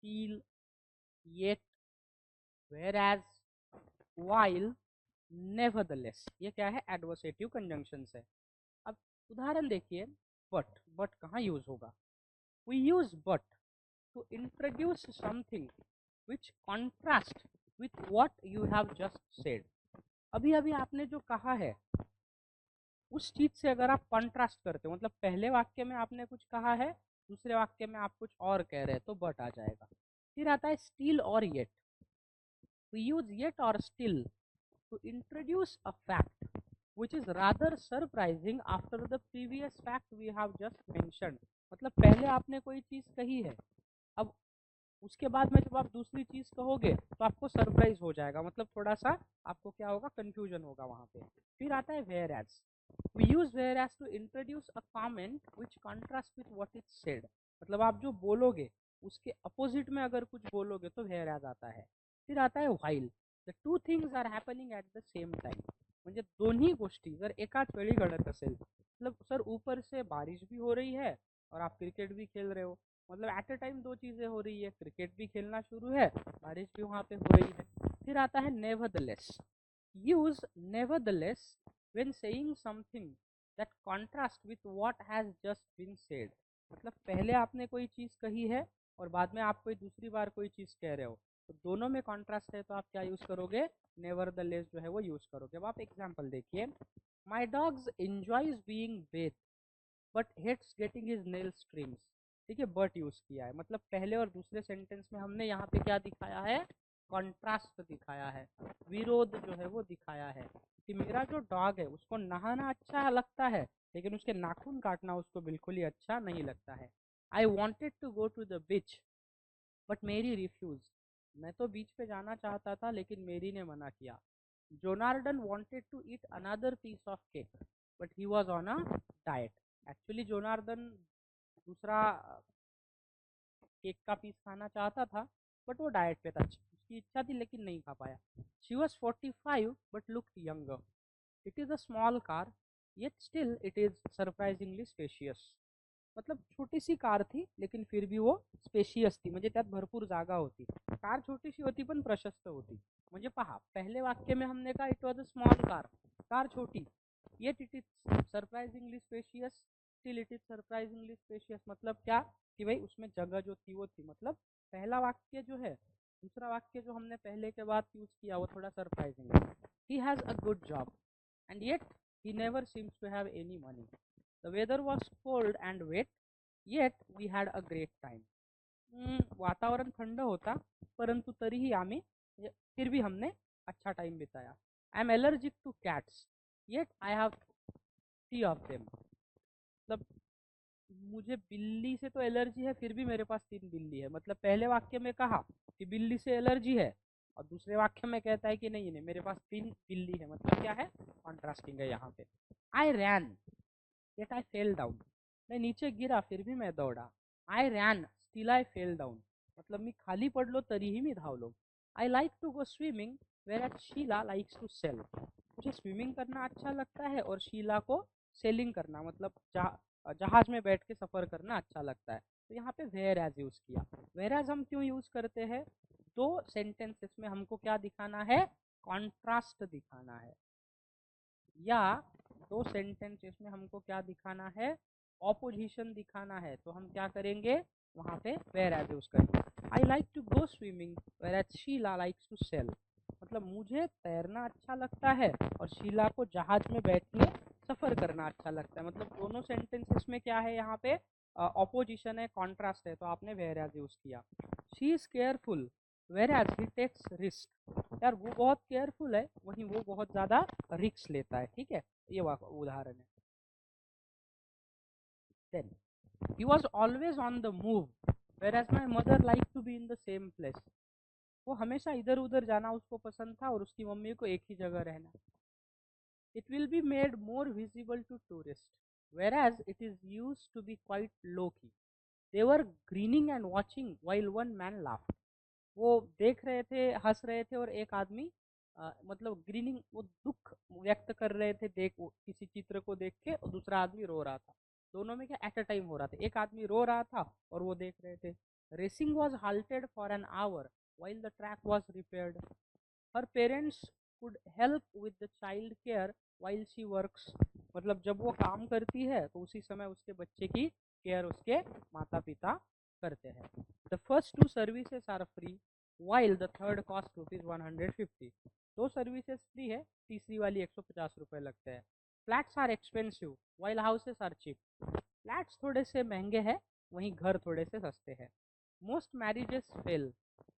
till, yet, whereas, while, nevertheless. ये क्या है? एडवर्सेटिव कंजंक्शंस है. अब उदाहरण देखिए. बट कहाँ यूज होगा? We use but to introduce something which contrast with what you have just said. अभी अभी आपने जो कहा है उस चीज से अगर आप कॉन्ट्रास्ट करते हो, मतलब पहले वाक्य में आपने कुछ कहा है, दूसरे वाक्य में आप कुछ और कह रहे हैं, तो बट आ जाएगा. फिर आता है स्टिल और येट. वी यूज येट और still to introduce a fact which is rather surprising after the previous fact we have just mentioned. मतलब पहले आपने कोई चीज कही है, अब उसके बाद में जब आप दूसरी चीज कहोगे तो आपको सरप्राइज हो जाएगा. मतलब थोड़ा सा आपको क्या होगा? कंफ्यूजन होगा वहां पे. फिर आता है whereas. We use whereas to introduce a comment which contrasts with what is said. मतलब आप जो बोलोगे उसके अपोजिट में अगर कुछ बोलोगे तो whereas आता है. फिर आता है while. The two things are happening at the same time. म्हणजे दोन्ही गोष्टी जर एकाच वेळी घडत असेल, मतलब सर ऊपर से बारिश भी हो रही है और आप क्रिकेट भी खेल रहे हो. मतलब एट अ टाइम दो चीजें हो रही है, क्रिकेट भी खेलना शुरू है, बारिश भी वहाँ पे हो रही है. फिर आता है nevertheless. Use nevertheless when saying something that contrast with what has just been said. मतलब पहले आपने कोई चीज कही है और बाद में आप कोई दूसरी बार कोई चीज कह रहे हो, तो दोनों में कॉन्ट्रास्ट है तो आप क्या यूज करोगे? नेवरदलेस जो है वो यूज करोगे. अब आप एग्जांपल देखिए. My dogs enjoys being bathed but hates getting his nails trims. ठीक है, बट यूज किया है. मतलब पहले और दूसरे सेंटेंस में हमने यहाँ पे क्या दिखाया है? कॉन्ट्रास्ट दिखाया है, विरोध जो है वो दिखाया है. कि मेरा जो डॉग है उसको नहाना अच्छा लगता है, लेकिन उसके नाखून काटना उसको बिल्कुल ही अच्छा नहीं लगता है. I wanted to go to the beach but Mary refuse. मैं तो बीच पे जाना चाहता था लेकिन मेरी ने मना किया. Janardan wanted to eat another piece of cake but he was on a diet. Actually Janardan दूसरा केक का पीस खाना चाहता था, बट वो डाइट पे था. उसकी इच्छा थी लेकिन नहीं खा पाया. She was 45 but looked younger. It is a small car yet still it is surprisingly spacious. मतलब छोटी सी कार थी लेकिन फिर भी वो स्पेशियस थी. म्हणजे त्यात भरपूर जागा होती. कार छोटीशी होती पण प्रशस्त होती. म्हणजे पहा, पहले वाक्य में हमने कहा it was a small car, car छोटी. Yet it is surprisingly spacious, still it is surprisingly spacious. मतलब क्या कि भाई उसमें जगह जो थी वो थी. मतलब पहला वाक्य जो है, दूसरा वाक्य जो हमने पहले के बाद यूज किया वो थोड़ा सरप्राइजिंग है. ही has a good job and yet he never seems to have any money. The weather was cold and wet, yet we had a great time. वातावरण थंड होता परंतु तरीही आम्ही फिर भी हमने अच्छा टाइम बिताया. I am allergic two cats yet I have 3 of them. मतलब मुझे बिल्ली से तो एलर्जी है फिर भी मेरे पास 3 बिल्ली है. मतलब पहले वाक्य में कहा कि बिल्ली से एलर्जी है और दूसरे वाक्य में कहता है कि नहीं नहीं मेरे पास 3 बिल्ली है. मतलब क्या है? कॉन्ट्रास्टिंग है यहाँ पे. I ran yet I fell down. मैं नीचे गिरा फिर भी मैं दौड़ा. I ran still I fell down. मतलब मी खाली पडलो तरीही मी धावलो. I like to go swimming where Sheela likes to sell. मुझे स्विमिंग करना अच्छा लगता है और शीला को सेलिंग करना, मतलब जहाज में बैठ के सफ़र करना अच्छा लगता है। तो यहाँ पे वेयर एज यूज़ किया। वेयर एज हम क्यों यूज़ करते हैं? दो सेंटेंसेस में हमको क्या दिखाना है? कॉन्ट्रास्ट दिखाना है, या दो सेंटेंसेस में हमको क्या दिखाना है? ऑपोजिशन दिखाना है। तो हम क्या करेंगे? वहाँ पे वेयर एज यूज करेंगे। I like to go swimming whereas Sheela likes to sail. मतलब मुझे तैरना अच्छा लगता है और शीला को जहाज में बैठ के सफ़र करना अच्छा लगता है। मतलब दोनों सेंटेंसेस में क्या है? यहाँ पे ऑपोजिशन है, कॉन्ट्रास्ट है, तो आपने वेयर एज यूज किया। She is careful whereas he takes risk. यार वो बहुत केयरफुल है, वहीं वो बहुत ज़्यादा रिस्क लेता है। ठीक है, ये उदाहरण है। Then he was always on the move whereas my mother liked to be in the same place। वो हमेशा इधर उधर जाना उसको पसंद था और उसकी मम्मी को एक ही जगह रहना। It will be made more visible to tourists whereas it is used to be quite low key। they were grinning and watching while one man laughed। वो देख रहे थे, हंस रहे थे, और एक आदमी मतलब ग्रीनिंग, वो दुख व्यक्त कर रहे थे किसी चित्र को देख के, और दूसरा आदमी रो रहा था। दोनों में क्या एट अ टाइम हो रहा था? एक आदमी रो रहा था और वो देख रहे थे। Racing was halted for an hour while the track was repaired। her parents could help with the child care while she works। मतलब जब वो काम करती है तो उसी समय उसके बच्चे की केयर उसके माता पिता करते हैं। The first two services are free while the third cost rupees 150। दो सर्विसेज फ्री है, तीसरी वाली 150 रुपए लगते हैं। Flats are expensive while houses are cheap। Flats थोड़े से महंगे हैं, वहीं घर थोड़े से सस्ते हैं। Most marriages fail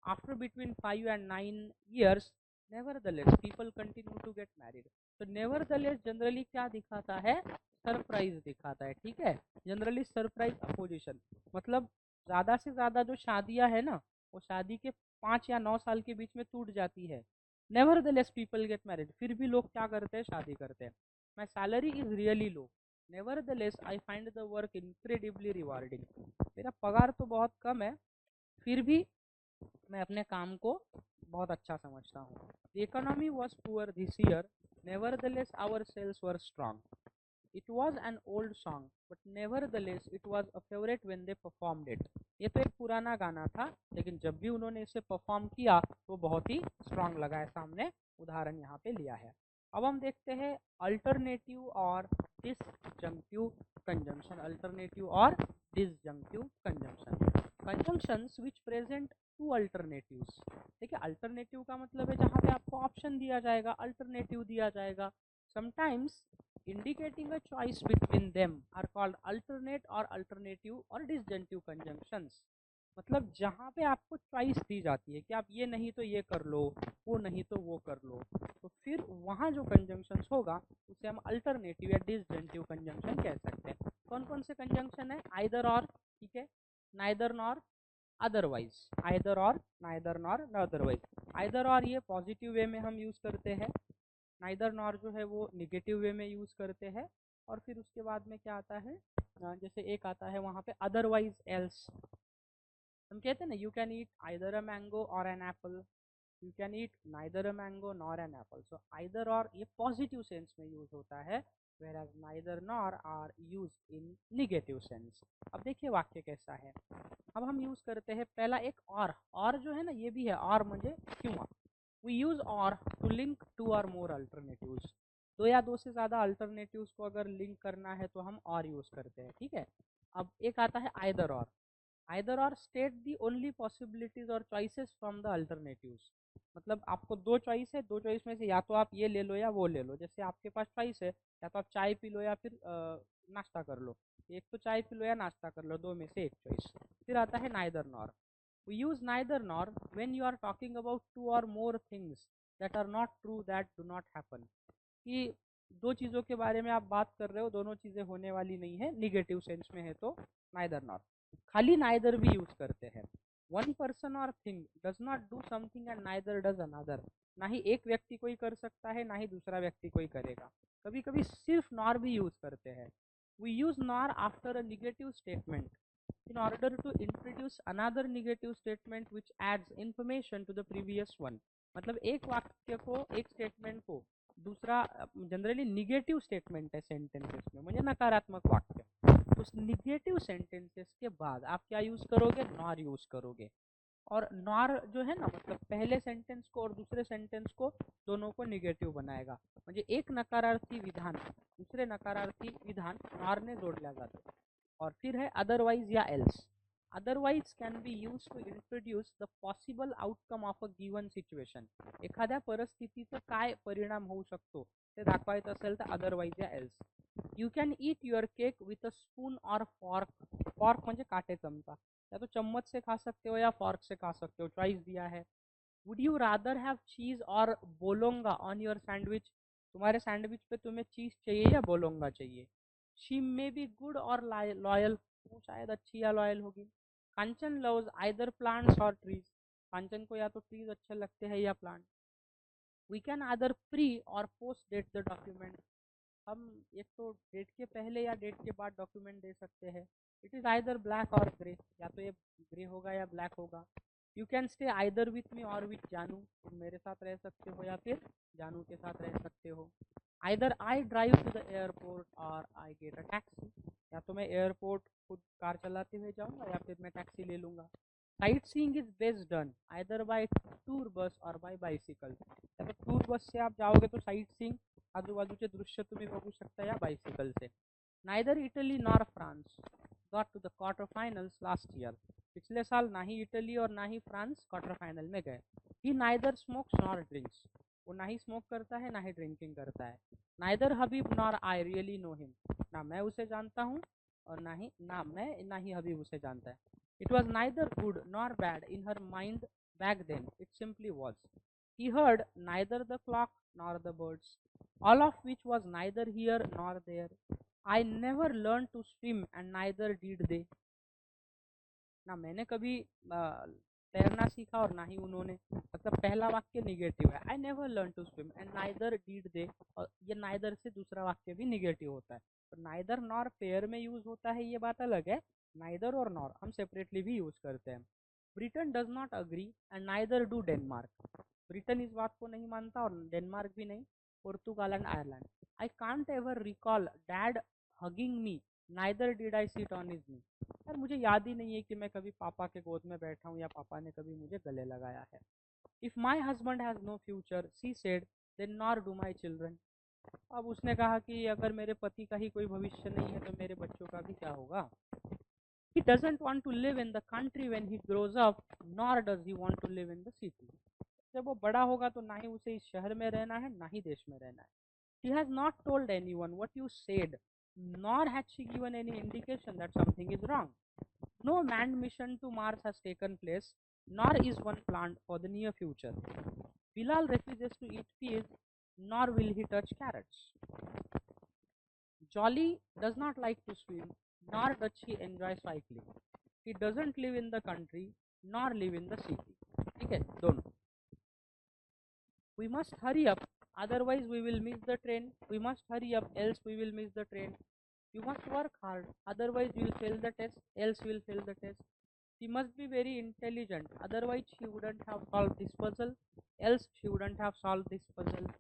after between 5 and 9 years। Nevertheless people continue to get married. तो नेवरदलेस जनरली क्या दिखाता है? सरप्राइज दिखाता है। ठीक है, जनरली सरप्राइज अपोजिशन। मतलब ज़्यादा से ज़्यादा जो शादियां है ना, वो शादी के 5 या 9 साल के बीच में टूट जाती है। नेवरदलेस पीपल गेट मैरिड, फिर भी लोग क्या करते हैं? शादी करते हैं। My salary is really low nevertheless I find the work incredibly rewarding. मेरा पगार तो बहुत कम है, फिर भी मैं अपने काम को बहुत अच्छा समझता हूँ। The economy was poor this year nevertheless our sales were strong. It was an old song but nevertheless it was a favourite when they performed it. ये तो एक पुराना गाना था, लेकिन जब भी उन्होंने इसे परफॉर्म किया तो बहुत ही स्ट्रांग लगा है। सामने उदाहरण यहाँ पे लिया है। अब हम देखते हैं अल्टरनेटिव और डिसजंक्टिव कंजंक्शन। अल्टरनेटिव और disjunctive conjunction, conjunctions which present to alternatives. देखिए, अल्टरनेटिव का मतलब है जहाँ पे आपको ऑप्शन दिया जाएगा, अल्टरनेटिव दिया जाएगा। Sometimes indicating a choice between them are called alternate or alternative or disjunctive conjunctions। मतलब जहाँ पे आपको चॉइस दी जाती है कि आप ये नहीं तो ये कर लो, वो नहीं तो वो कर लो, तो फिर वहाँ जो कंजंक्शंस होगा उसे हम अल्टरनेटिव या डिसजंक्टिव कंजंक्शन कह सकते हैं। कौन कौन से कंजंक्शन है? आइदर और, ठीक है, नाइदर नॉर, अदरवाइज। आइदर और, neither nor, otherwise. Either or ये पॉजिटिव वे में हम यूज़ करते हैं, नाइदर नॉर जो है वो निगेटिव वे में यूज़ करते हैं। और फिर उसके बाद में क्या आता है? जैसे एक आता है वहाँ पे अदरवाइज एल्स। हम कहते हैं ना, you can eat either a mango or an apple, you can eat neither a mango nor an apple. So either or ये पॉजिटिव सेंस में यूज होता है, whereas neither nor are used in negative sense। अब देखिए वाक्य कैसा है। अब हम यूज करते हैं पहला एक और जो है ना, ये भी है और मुझे क्यों। वी यूज और to link to or more alternatives. दो या दो से ज़्यादा अल्टरनेटिव्स को अगर लिंक करना है तो हम और यूज करते हैं। ठीक है, अब एक आता है आइदर और। आइदर और स्टेट दी ओनली पॉसिबिलिटीज और चॉइसेस फ्रॉम द अल्टरनेटिव्स। मतलब आपको दो चॉइस है, दो चॉइस में से या तो आप ये ले लो या वो ले लो। जैसे आपके पास चॉइस है, या तो आप चाय पी लो या फिर नाश्ता कर लो। एक तो चाय पी लो या नाश्ता कर लो, दो में से एक चॉइस। फिर आता है neither nor. We use neither nor when you are talking about two or more things that are not true that do not happen. कि दो चीज़ों के बारे में आप बात कर रहे हो, दोनों चीज़ें होने वाली नहीं है, निगेटिव सेंस में है तो नाइदर नॉर। खाली नाइदर भी यूज करते हैं। वन पर्सन और thing does not do something and neither does another. ना ही एक व्यक्ति कोई कर सकता है, ना ही दूसरा व्यक्ति कोई करेगा। कभी कभी सिर्फ नॉर भी यूज करते हैं। We use nor after a negative statement in order to introduce another negative statement which adds information to the previous one। मतलब एक वाक्य को, एक स्टेटमेंट को दूसरा जनरली निगेटिव स्टेटमेंट है सेंटेंसेस में, म्हणजे नकारात्मक वाक्य। उस निगेटिव सेंटेंसेस के बाद आप क्या यूज करोगे, नॉर यूज करोगे। और नॉर जो है ना, मतलब पहले सेंटेंस को और दूसरे सेंटेंस को दोनों को निगेटिव बनाएगा, म्हणजे एक नकारार्थी विधान दूसरे नकारार्थी विधान नॉरने जोडल्या जाते। और फिर है अदरवाइज या else. Otherwise can be use to introduce the possible outcome of a given situation. एखाद्या परिस्थितीचा काय परिणाम होऊ शकतो ते दाखवायचं असेल तर अदरवाइज या else. You can eat your cake with a spoon और फॉर्क। फॉर्क म्हणजे काटे चमचा, या तो चम्मच से खा सकते हो या फॉर्क से खा सकते हो, चॉइस दिया है। वुड यू रादर हैव चीज और बोलोंगा ऑन योर सैंडविच। तुम्हारे सैंडविच पे तुम्हें चीज चाहिए या बोलोंगा चाहिए। शी मे बी गुड और लॉयल। वो शायद अच्छी या लॉयल होगी। कांचन लव्स आइदर प्लांट्स और ट्रीज। कांचन को या तो ट्रीज अच्छे लगते हैं या प्लांट। वी कैन आदर प्री और पोस्ट डेट द डॉक्यूमेंट। हम एक तो डेट के पहले या डेट के बाद डॉक्यूमेंट दे सकते हैं। इट इज़ आइदर ब्लैक और ग्रे, या तो ये ग्रे होगा या ब्लैक होगा। You can stay either with me और विथ जानू। तुम मेरे साथ रह सकते हो या फिर जानू के साथ रह सकते हो। Either I drive to the airport or I get a taxi. या तो मैं एयरपोर्ट खुद कार चलाते हुए जाऊंगा या फिर मैं टैक्सी ले लूंगा। Sight seeing is best done either bye tour bus और बाय बाइसिकल। या तो टूर बस से आप जाओगे तो साइट सीइंग आजूबाजूचे दृश्य तुम्ही बघू शकता या बाइसिकल से। Neither Italy nor France got to the quarter finals last year. पिछले साल ना ही इटली और ना ही फ्रांस क्वार्टर फाइनल में गए। ही नाइदर स्मोक्स नॉर ड्रिंक्स। वो ना ही स्मोक करता है ना ही ड्रिंकिंग करता है। Neither Habib nor I really know him. ना मैं उसे जानता हूँ और ना ही हबीब उसे जानता है। It was neither good nor bad in her mind back then, it simply was. He heard neither the clock nor the birds, all of which was neither here nor there. I never learned to swim and neither did they. ना मैंने कभी तैरना सीखा और ना ही उन्होंने। मतलब पहला वाक्य निगेटिव है, I never learn to swim and neither did they. और ये नाइदर से दूसरा वाक्य भी निगेटिव होता है। तो नाइदर नॉर पेयर में यूज होता है, ये बात अलग है। नाइदर और नॉर हम सेपरेटली भी यूज करते हैं। Britain does not agree and neither do Denmark. Britain इस बात को नहीं मानता और डेनमार्क भी नहीं। Portugal and Ireland. I can't ever recall dad hugging me neither did I sit on his knee. यार मुझे याद ही नहीं है कि मैं कभी पापा के गोद में बैठा हूँ या पापा ने कभी मुझे गले लगाया है। If my husband has no future she said then nor do my children. अब उसने कहा कि अगर मेरे पति का ही कोई भविष्य नहीं है तो मेरे बच्चों का भी क्या होगा। He doesn't want to live in the country when he grows up, nor does he want to live in the city. जब वो बड़ा होगा तो ना ही उसे इस शहर में रहना है ना ही देश में रहना है। She has not told anyone what you said, nor had she given any indication that something is wrong. No manned mission to Mars has taken place, nor is one planned for the near future. Bilal refuses to eat peas, nor will he touch carrots. Jolly does not like to swim, nor does she enjoy cycling. He doesn't live in the country, nor live in the city. ठीक है दोनों। We must hurry up, otherwise we will miss the train. We must hurry up, else we will miss the train. You must work hard, otherwise you will fail the test, else you will fail the test. She must be very intelligent, otherwise she wouldn't have solved this puzzle, else she wouldn't have solved this puzzle.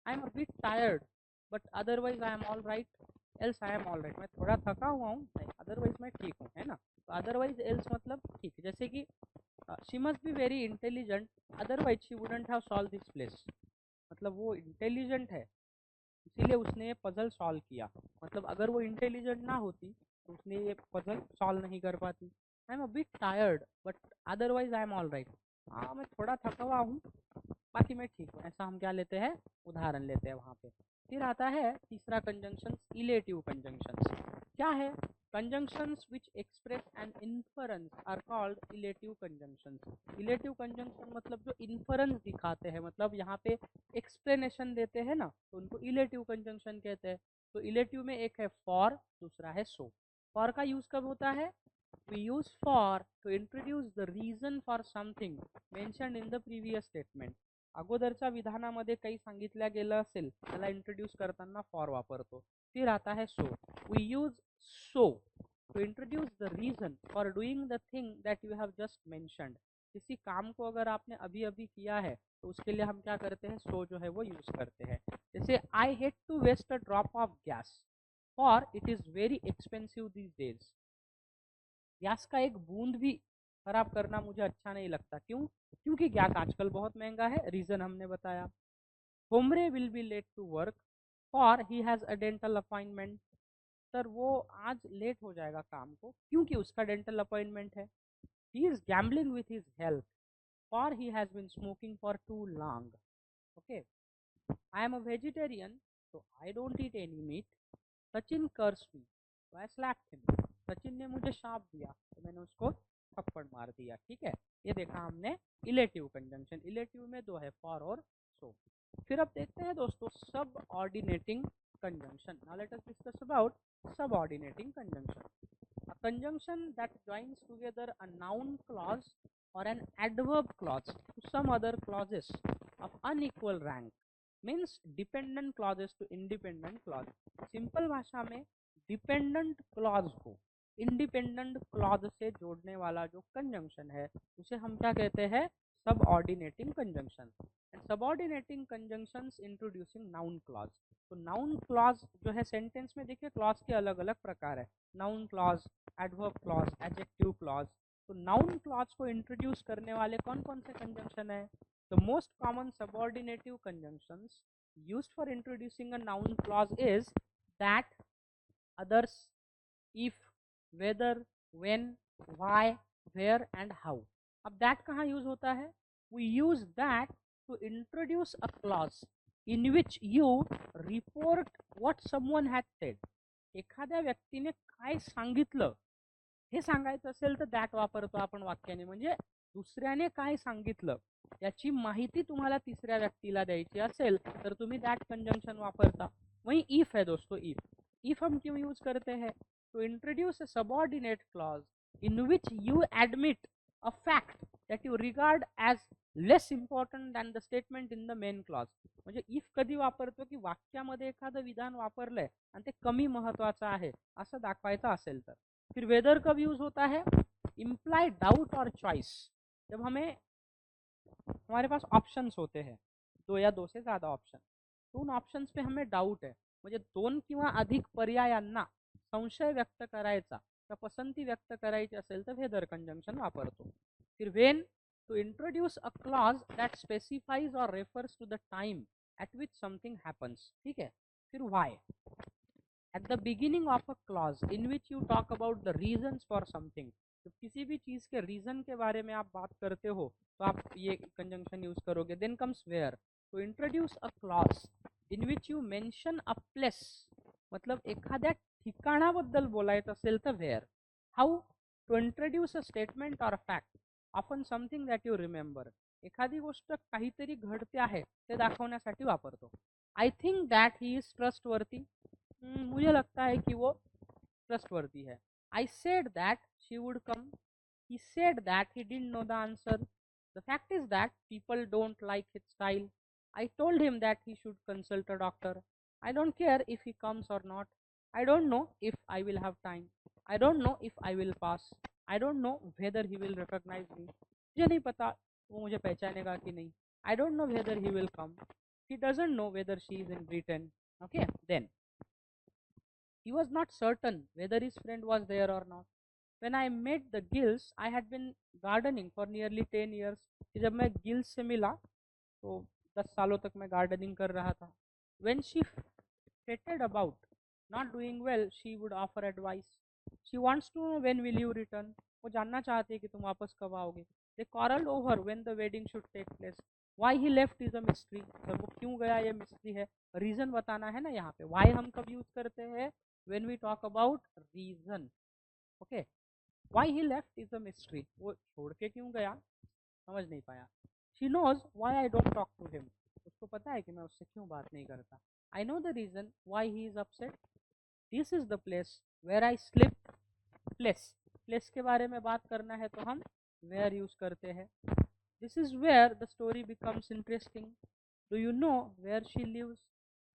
I am a bit tired, but otherwise I am all right, else I am all right. मैं थोड़ा थका हुआ हूँ, otherwise मैं ठीक हूँ, है ना। तो अदरवाइज एल्स मतलब ठीक, जैसे कि she must be very intelligent otherwise she wouldn't have solve this place. मतलब वो इंटेलिजेंट है इसीलिए उसने ये पजल सॉल्व किया। मतलब अगर वो इंटेलिजेंट ना होती तो उसने ये पजल सॉल्व नहीं कर पाती। I am a bit tired but otherwise I am all right. हाँ मैं थोड़ा थका हुआ हूँ बाकी मैं ठीक हूँ, ऐसा हम क्या लेते हैं, उदाहरण लेते हैं वहाँ पे। फिर आता है तीसरा कंजंक्शन, इलेटिव कंजंक्शंस। क्या है, conjunctions which express an inference are called illative conjunctions. Illative conjunction मतलब जो इन्फरेंस दिखाते हैं, मतलब यहाँ पे एक्सप्लेनेशन देते हैं ना, तो उनको इलेटिव कंजंक्शन कहते हैं। तो इलेटिव में एक है फॉर, दूसरा है सो। फॉर का यूज कब होता है, we use for to introduce the reason for something mentioned in the previous statement. अगोदरच्या विधानामध्ये काही सांगितल्या गेलं असेल त्याला इंट्रोड्यूस करताना फॉर वापरतो। फिर आता है सो, we use so to introduce the reason for doing the thing that you have just mentioned. किसी काम को अगर आपने अभी अभी किया है तो उसके लिए हम क्या करते हैं, सो जो है वो यूज करते हैं। जैसे I hate to waste a drop of gas or it is very expensive these days. Gas का एक बूंद भी खराब करना मुझे अच्छा नहीं लगता। क्यों? क्योंकि गैस आजकल बहुत महंगा है। रीजन हमने बताया। Homer will be late to work or he has a dental appointment. Sir वो आज लेट हो जाएगा काम को क्योंकि उसका डेंटल अपॉइंटमेंट है। He is gambling with his health और he has been smoking for too long. Okay, I am a vegetarian, so I don't eat any meat. Sachin cursed me, so I slapped him. Sachin ने मुझे शाप दिया तो मैंने उसको थप्पड़ मार दिया। ठीक है, ये देखा हमने इलेटिव कंजंक्शन। इलेटिव में दो है, फॉर और सो। फिर अब देखते हैं दोस्तों subordinating conjunction. Now let us discuss about subordinating conjunction. A conjunction that joins together a noun clause or an adverb clause to some other clauses of unequal rank means dependent clauses to independent clause. Simple भाषा में dependent clause को independent clause से जोड़ने वाला जो conjunction है उसे हम क्या कहते हैं, subordinating conjunction. And subordinating conjunctions introducing noun clause. तो नाउन क्लॉज जो है सेंटेंस में देखिए क्लॉज के अलग अलग प्रकार है, noun clause, adverb clause, adjective clause. तो नाउन क्लॉज को इंट्रोड्यूस करने वाले कौन कौन से कंजंक्शन है? The most common subordinative conjunctions used for introducing a noun clause is that, others, if, whether, when, why, where and how. अब that कहाँ यूज होता है? We use that to introduce a clause in which you report what someone had said. एखाद्या व्यक्तीने काय सांगितलं हे सांगायचं असेल तर दॅट वापरतो आपण वाक्याने। म्हणजे दुसऱ्याने काय सांगितलं याची माहिती तुम्हाला तिसऱ्या व्यक्तीला द्यायची असेल तर तुम्ही दॅट कंजंक्शन वापरता। वहीं इफ है दोस्तों, इफ हम क्यों यूज करते हैं? To introduce a subordinate clause in which you admit a fact that you regard as less important than the statement in the main clause. म्हणजे इफ कधी वापरतो की वाक्यामध्ये एखादं विधान वापरलंय आणि ते कमी महत्वाचं आहे असं दाखवायचं असेल तर। फिर वेदर कब यूज होता है? इम्प्लाई डाउट और चॉइस। जब हमें हमारे पास ऑप्शंस होते हैं, दो या दो से ज्यादा ऑप्शन, तो उन ऑप्शंस पे हमें डाऊट आहे म्हणजे दोन किंवा अधिक पर्यायांना संशय व्यक्त करायचा किंवा पसंती व्यक्त करायची असेल तर वेदर कंजंक्शन वापरतो। फिर when, to introduce a clause that specifies or refers to the time at which something happens. ठीक है। फिर why, at the beginning of a clause in which you talk about the reasons for something। तो किसी भी चीज के reason के बारे में आप बात करते हो तो आप ये कंजंक्शन यूज करोगे। Then comes where, to introduce a clause in which you mention a place, मतलब एखाद्या ठिकाणाबद्दल बोलायचं असेल तर where. How, to introduce a statement or fact often something that you remember, एखादी गोष्ट काहीतरी घडते आहे ते दाखवण्यासाठी वापरतो। I think that he is trustworthy, मुझे लगता है कि वो ट्रस्टवर्दी है। I said that she would come, he said that he didn't know the answer, the fact is that people don't like his style, I told him that he should consult a doctor, I don't care if he comes or not, I don't know if I will have time, I don't know if I will pass, I don't know whether he will recognise me, मुझे नहीं पता वो मुझे पहचानेगा कि नहीं, I don't know whether he will come, he doesn't know whether she is in Britain। Okay, then he was not certain whether his friend was there or not। When I met the Gills, I had been gardening for nearly 10 years। कि जब मैं gills से मिला तो 10 सालों तक मैं gardening कर रहा था। When she fretted about not doing well, she would offer advice। She wants to know when will you return। वो जानना चाहती है कि तुम वापस कब आओगे। They quarreled over when the wedding should take place। Why he left is a mystery। Sir वो क्यों गया ये मिस्ट्री है। रीजन बताना है ना यहाँ पे। Why हम कब यूज करते हैं? When we talk about reason। Okay, why he left is a mystery। वो छोड़ के क्यों गया समझ नहीं पाया। She knows why I don't talk to him। उसको पता है कि मैं उससे क्यों बात नहीं करता। I know the reason why he is upset। This is the place where I slept। place के बारे में बात करना है तो हम where यूज करते हैं। This is where the story becomes interesting। Do you know where she lives?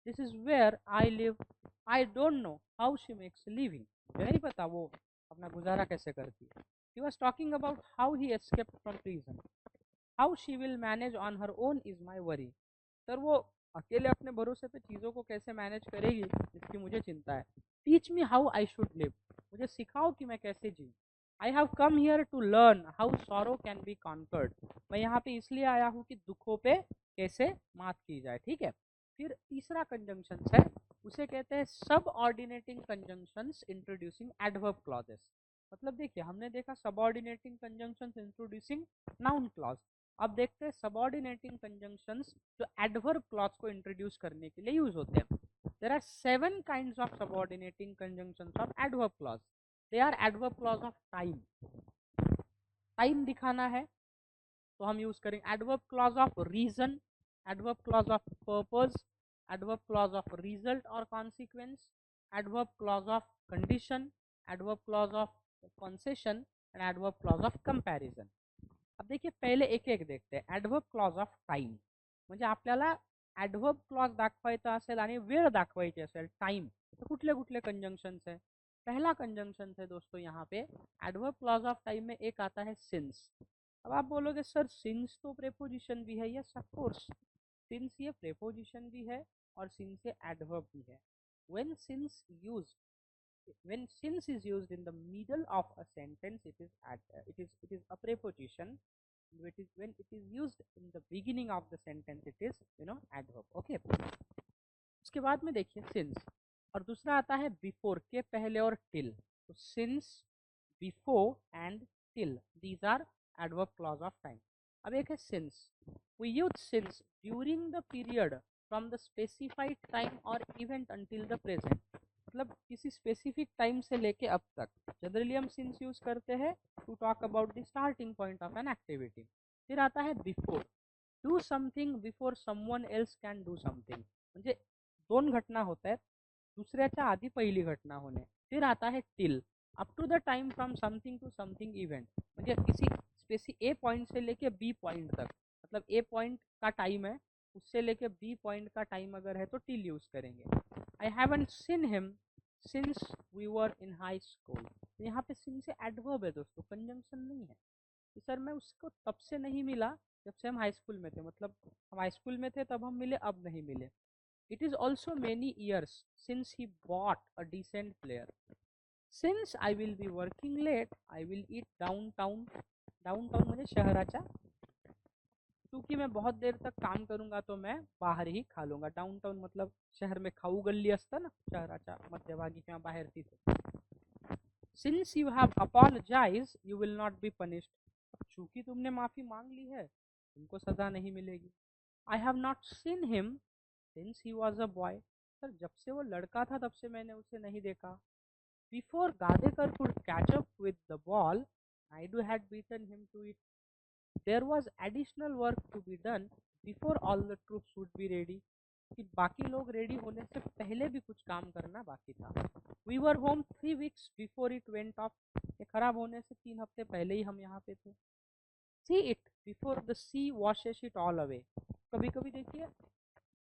This is where I live। I don't know how she makes a living। मुझे नहीं पता वो अपना गुजारा कैसे करती है। He was talking about how he escaped from prison. How she will manage on her own is my worry. Sir वो अकेले अपने भरोसे पे चीज़ों को कैसे मैनेज करेगी इसकी मुझे चिंता है. Teach me how I should live. मुझे सिखाओ कि मैं कैसे जीऊँ. I have come here to learn how sorrow can be conquered. मैं यहाँ पे इसलिए आया हूँ कि दुखों पे कैसे मात की जाए. ठीक है. फिर तीसरा कंजंक्शन है, उसे कहते हैं subordinating conjunctions introducing adverb clauses. मतलब देखिए हमने देखा subordinating conjunctions introducing noun clause. अब देखते हैं सबऑर्डिनेटिंग कंजंक्शंस जो एडवर्ब क्लॉज को इंट्रोड्यूस करने के लिए यूज होते हैं. There are 7 kinds of subordinating conjunctions of adverb clause. They are adverb clause of time. Time दिखाना है तो हम यूज करेंगे adverb clause of reason, adverb clause of purpose, adverb clause of result और consequence, adverb clause of condition, adverb clause of concession and adverb clause of comparison. अब देखिए पहिले एक एक देखते हैं. एडवर्ब क्लॉज ऑफ टाइम म्हणजे आपल्याला ॲडव्हर्ब क्लॉज दाखवायचा असेल आणि वेळ दाखवायची असेल टाइम, तो कुठले कुठले कंजंक्शंस है. पहला कंजंक्शन है दोस्तों यहाँ पे एडवर्ब क्लॉज ऑफ टाइम में एक आता है सिंस. अब आप बोलोगे सर सिंस तो प्रेपोजिशन भी है. यस ऑफ कोर्स सिंस ये प्रेपोजिशन भी है और सिंस ये एडवर्ब भी है. When since used, when since is used in the middle of a sentence, it is a preposition. When it is used in the beginning of the sentence, it is adverb. Okay. उसके बाद में देखिए since और दूसरा आता है before के पहले और till. तो since, before and till, these are adverb clause of time. अब एक है since. We use since during the period from the specified time or event until the present. मतलब किसी स्पेसिफिक टाइम से लेके अब तक जनरली हम सिंस यूज करते हैं to talk about the starting point of an activity. फिर आता है before. Do something before someone else can do something. म्हणजे दोन घटना होत आहेत दुसऱ्याच्या आधी पहिली घटना होणे. फिर आता है till. Up to the time from something to something event. म्हणजे किसी ए पॉइंट से लेके बी पॉइंट तक. मतलब ए पॉइंट का टाइम है उससे लेके बी पॉइंट का टाइम अगर है तो टिल यूज करेंगे. I haven't seen him since we were in high school. यहाँ पे since से adverb है दोस्तों, कंजंक्शन नहीं है. तो सर मैं उसको तब से नहीं मिला जब से हम हाई स्कूल में थे. मतलब हम हाई स्कूल में थे तब हम मिले, अब नहीं मिले. It is also many years since he bought a decent player. Since I will be working late, I will eat downtown. Downtown म्हणजे शहराच्या. क्योंकि मैं बहुत देर तक काम करूंगा तो मैं बाहर ही खा लूंगा. डाउनटाउन मतलब शहर में खाऊ गल्ली असतं ना शहराच्या मध्यभागी किंवा बाहेर तिथे. Since you have apologise you will not be punished. चूंकि तुमने माफी मांग ली है तुमको सजा नहीं मिलेगी. I have not seen him since he was a boy. Sir जब से वो लड़का था तब से मैंने उसे नहीं देखा. Before Gadekar could catch up with the ball Naidu had beaten him to it. There was additional work to be done before all the troops would be ready. कि बाकी लोग रेडी होने से पहले भी कुछ काम करना बाकी था. We were home 3 weeks before it went off. ये खराब होने से 3 हफ्ते पहले ही हम यहाँ पे थे. See it before the sea washes it all away. कभी कभी देखिए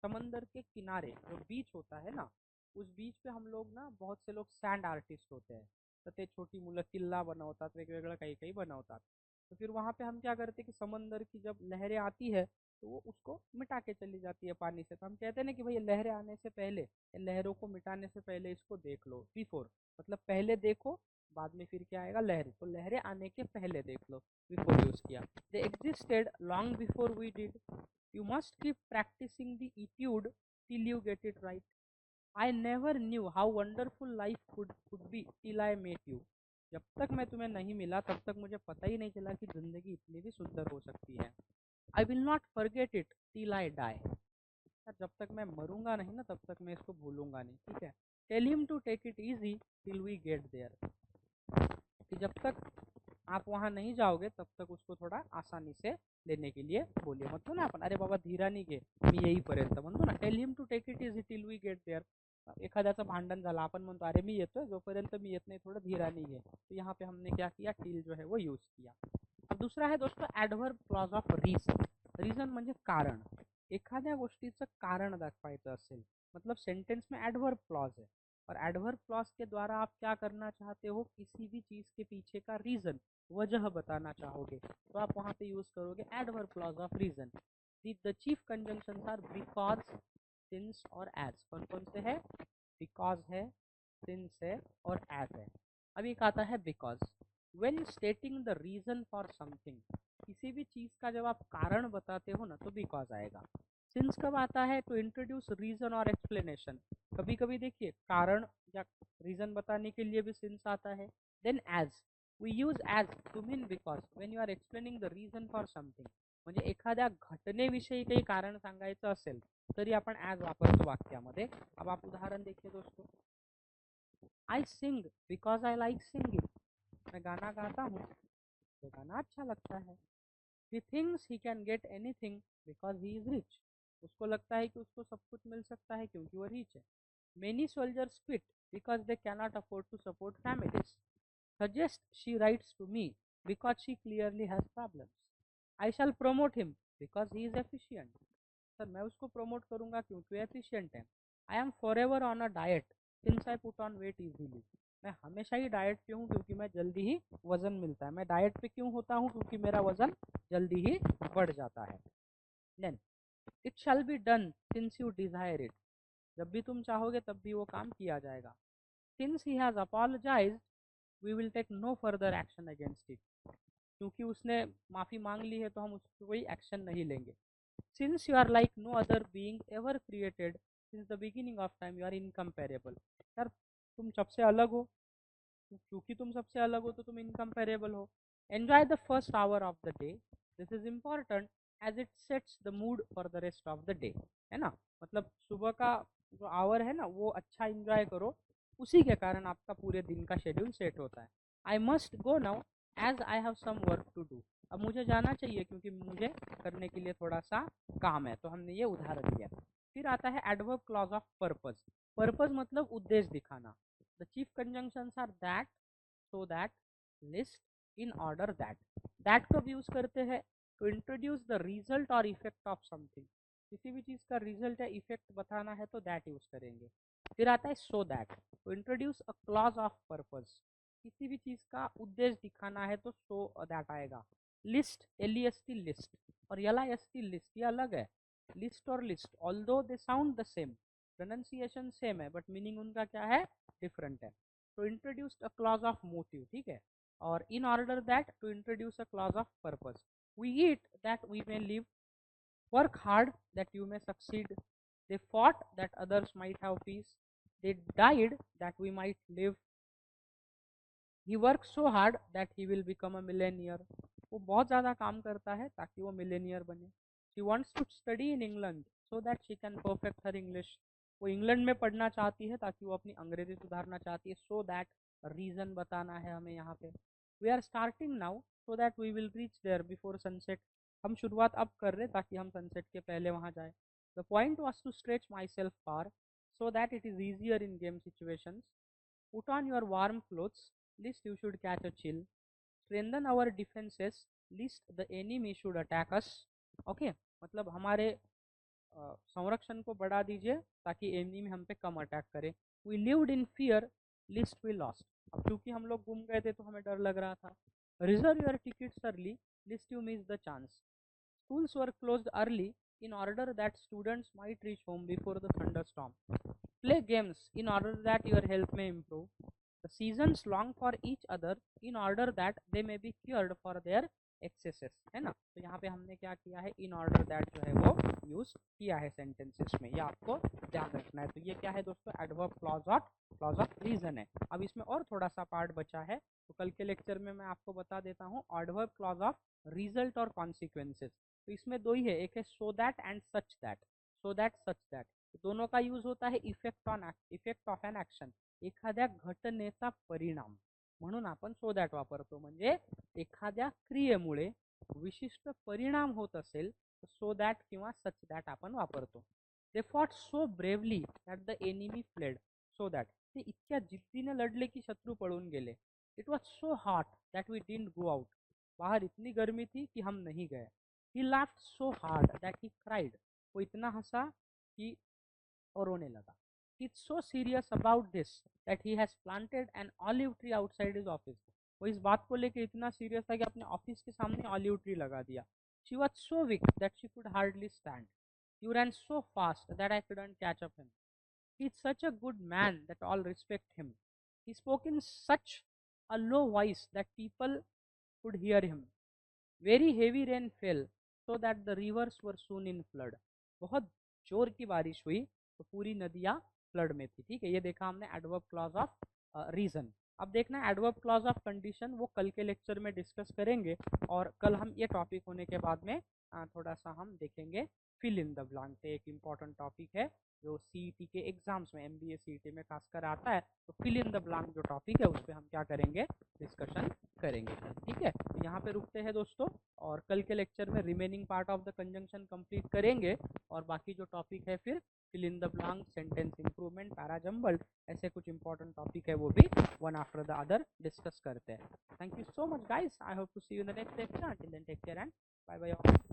समंदर के किनारे जो बीच होता है ना उस बीच पे हम लोग ना बहुत से लोग सैंड आर्टिस्ट होते हैं. तर ते छोटी मुलं किल्ला बनवतात वेगवेगळं काही काही बनवतात. तो फिर वहाँ पे हम क्या करते हैं कि समंदर की जब लहरें आती है तो वो उसको मिटा के चली जाती है पानी से. तो हम कहते हैं ना कि भाई लहरें आने से पहले लहरों को मिटाने से पहले इसको देख लो. बिफोर मतलब पहले देखो बाद में फिर क्या आएगा लहरें. तो लहरें आने के पहले देख लो. बिफोर यूज किया. They existed long before we did. You must keep practising the etude till you get it right. I never knew how wonderful life could be till I met you. जब तक मैं तुम्हें नहीं मिला तब तक मुझे पता ही नहीं चला कि जिंदगी इतनी भी सुंदर हो सकती है. I will not forget it till I die. जब तक मैं मरूंगा नहीं ना तब तक मैं इसको भूलूंगा नहीं. ठीक है. Tell him to take it easy till we get there. कि जब तक आप वहाँ नहीं जाओगे तब तक उसको थोड़ा आसानी से लेने के लिए बोलिए. म्हणतो ना आपण अरे बाबा धीराने घे मी येईपर्यंत म्हणतो ना. Tell him to take it easy till we get there. एखाद्याचं भांडण झालं आपण म्हणतो अरे मी येतोय जोपर्यंत मी येत नाही थोडं धीराने घे. तो यहाँ पे हमने क्या किया टिल जो है वो यूज किया. अब दूसरा है दोस्तों adverb clause of reason. Reason म्हणजे कारण. एखाद्या गोष्टीचं कारण दाखवायचं असेल मतलब सेंटेन्स में एडवर्ब क्लॉज है. और एडवर्ब क्लॉज के द्वारा आप क्या करना चाहते हो, किसी भी चीज़ के पीछे का रीज़न, वजह बताना चाहोगे, तो आप वहाँ पे यूज़ करोगे adverb clause of reason. The chief conjunctions are because, since और एज। कौन कौन से है? बिकॉज है, सिंस है और एज है। अब एक आता है because. When stating the reason for something, किसी भी चीज़ का जब आप कारण बताते हो ना तो बिकॉज आएगा। सिंस कब आता है? टू इंट्रोड्यूस रीजन और एक्सप्लेनेशन। कभी कभी देखिए कारण या रीजन बताने के लिए भी सिंस आता है। Then as, we use as to mean because when you are explaining the reason for something, म्हणजे एखाद्या घटनेविषयी काही कारण सांगायचं असेल तरी आपण ॲज वापरतो वाक्यामध्ये. अब आप उदाहरण देखिए दोस्तों, I sing because I like singing, मैं गाना गाता हूँ तो गाना अच्छा लगता है। He thinks he can get anything because he is rich, उसको लगता है कि उसको सब कुछ मिल सकता है क्योंकि वो रिच है। Many soldiers quit because they cannot afford to support families. Suggest she writes to me because she clearly has problems. I shall promote him because he is efficient, sir मैं उसको प्रमोट करूंगा क्योंकि efficient है। I am forever on a diet since I put on weight easily, मैं हमेशा ही diet पे हूँ क्योंकि मैं जल्दी ही वजन मिलता है। मैं डाइट पे क्यों होता हूँ? क्योंकि मेरा वजन जल्दी ही बढ़ जाता है। Then it shall be done since you desire it, जब भी तुम चाहोगे तब भी वो काम किया जाएगा। Since he has apologised we will take no further action against it, क्योंकि उसने माफ़ी मांग ली है तो हम उस पर कोई एक्शन नहीं लेंगे। Since you are like no other being ever created since the beginning of time you are incomparable, यार तुम सबसे अलग हो, क्योंकि तुम सबसे अलग हो तो तुम इनकम्पेरेबल हो। Enjoy the first hour of the day, this is important as it sets the mood for the rest of the day, है ना। मतलब सुबह का जो आवर है ना वो अच्छा इंजॉय करो, उसी के कारण आपका पूरे दिन का शेड्यूल सेट होता है। I must go now as I have some work to do, अब मुझे जाना चाहिए क्योंकि मुझे करने के लिए थोड़ा सा काम है। तो हमने ये उदाहरण दिया। फिर आता है adverb clause of purpose. Purpose मतलब उद्देश्य दिखाना। The chief conjunctions are that, so that, lest, in order that. That कब यूज करते हैं? टू इंट्रोड्यूस द रिजल्ट और इफेक्ट ऑफ समथिंग, किसी भी चीज का रिजल्ट या इफेक्ट बताना है तो दैट यूज करेंगे। फिर आता है so that, to introduce a clause of purpose, किसी भी चीज का उद्देश्य दिखाना है तो सो दैट आएगा। लिस्ट, LEST लिस्ट, और LIST लिस्ट, ये अलग है। लिस्ट और list although they sound the same, pronunciation same है, बट मीनिंग उनका क्या है? डिफरेंट है। तो introduce a clause of motive, ठीक है। और in order that, to introduce a clause of purpose. We eat that we may live, work hard that you may succeed, they fought that others might have peace, they died that we might live, he works so hard that he will become a millionaire, वो बहुत ज़्यादा काम करता है ताकि वो Millionaire बने। she wants to study in England so that she can perfect her English, वो इंग्लैंड में पढ़ना चाहती है ताकि वो अपनी अंग्रेजी सुधारना चाहती है। so that रीज़न बताना है हमें यहाँ पे। we are starting now so that we will reach there before sunset, हम शुरुआत अब कर रहे ताकि हम सनसेट के पहले वहाँ जाए। the point was to stretch myself far so that it is easier in game situations, put on your warm clothes lest you should catch a chill, strengthen our defenses lest the enemy should attack us। Okay मतलब हमारे संरक्षण को बढ़ा दीजिए ताकि enemy हम पे कम अटैक करे। We lived in fear lest we lost, अब चूंकि हम लोग गुम गए थे तो हमें डर लग रहा था। Reserve your tickets early list you miss the chance, schools were closed early in order that students might reach home before the thunderstorm, play games in order that your health may improve, the seasons long for each other in order that they may be cured for their excesses, है ना। तो यहाँ पे हमने क्या किया है? In order that जो है वो यूज किया है सेंटेंसेस में, ये आपको ध्यान रखना है। तो ये क्या है दोस्तों? एडवर्ब क्लॉज ऑफ रीजन है। अब इसमें और थोड़ा सा पार्ट बचा है तो कल के लेक्चर में मैं आपको बता देता हूँ एडवर्ब क्लॉज ऑफ रिजल्ट और कॉन्सिक्वेंसेस। तो इसमें दो ही है, एक है so that and such that. So that, such that, दोनों का यूज होता है इफेक्ट ऑफ एन ॲक्शन, एखाद्या घटनेचा परिणाम, म्हणून आपण सो दॅट वापरतो। म्हणजे एखाद्या क्रियेमुळे विशिष्ट परिणाम होत असेल तर सो दॅट किंवा सच दॅट आपण वापरतो। They fought so bravely that the enemy fled, so that, ते इतक्या जिद्दीने लढले की शत्रू पळून गेले। It was so hot that we didn't go out, बाहर इतनी गर्मी थी कि हम नहीं गए। He laughed so hard that he cried, वो इतना हंसा कि और रोने लगा। He's so serious about this that he has planted an olive tree outside his office. वो इस बात को लेके इतना सीरियस था कि अपने ऑफिस के सामने ऑलिव ट्री लगा दिया. She was so weak that she could hardly stand. He ran so fast that I couldn't catch up him. He's such a good man that all respect him. He spoke in such a low voice that people could hear him. Very heavy rain fell so that the rivers were soon in flood. बहुत जोर की बारिश हुई तो पूरी नदियाँ flood में थी. ठीक है, ये देखा हमने एडवर्ब क्लॉज ऑफ रीजन. अब देखना है एडवर्ब क्लॉज ऑफ कंडीशन, वो कल के लेक्चर में डिस्कस करेंगे. और कल हम ये टॉपिक होने के बाद में थोड़ा सा हम देखेंगे फिल इन द ब्लैंक. एक इंपॉर्टेंट टॉपिक है जो सीईटी के एग्जाम्स में, एमबीए सीईटी में खासकर आता है. तो फिल इन द ब्लैंक जो टॉपिक है उस पर हम क्या करेंगे, डिस्कशन करेंगे. ठीक है, तो यहाँ पे रुकते हैं दोस्तों, और कल के लेक्चर में remaining part of the conjunction complete करेंगे. और बाकी जो टॉपिक है फिर fill in the blank, sentence improvement, parajumbled, ऐसे कुछ इंपॉर्टेंट टॉपिक है वो भी one after the other discuss करते हैं. Thank you so much guys. I hope to see you in the next lecture. Till then take care and bye bye.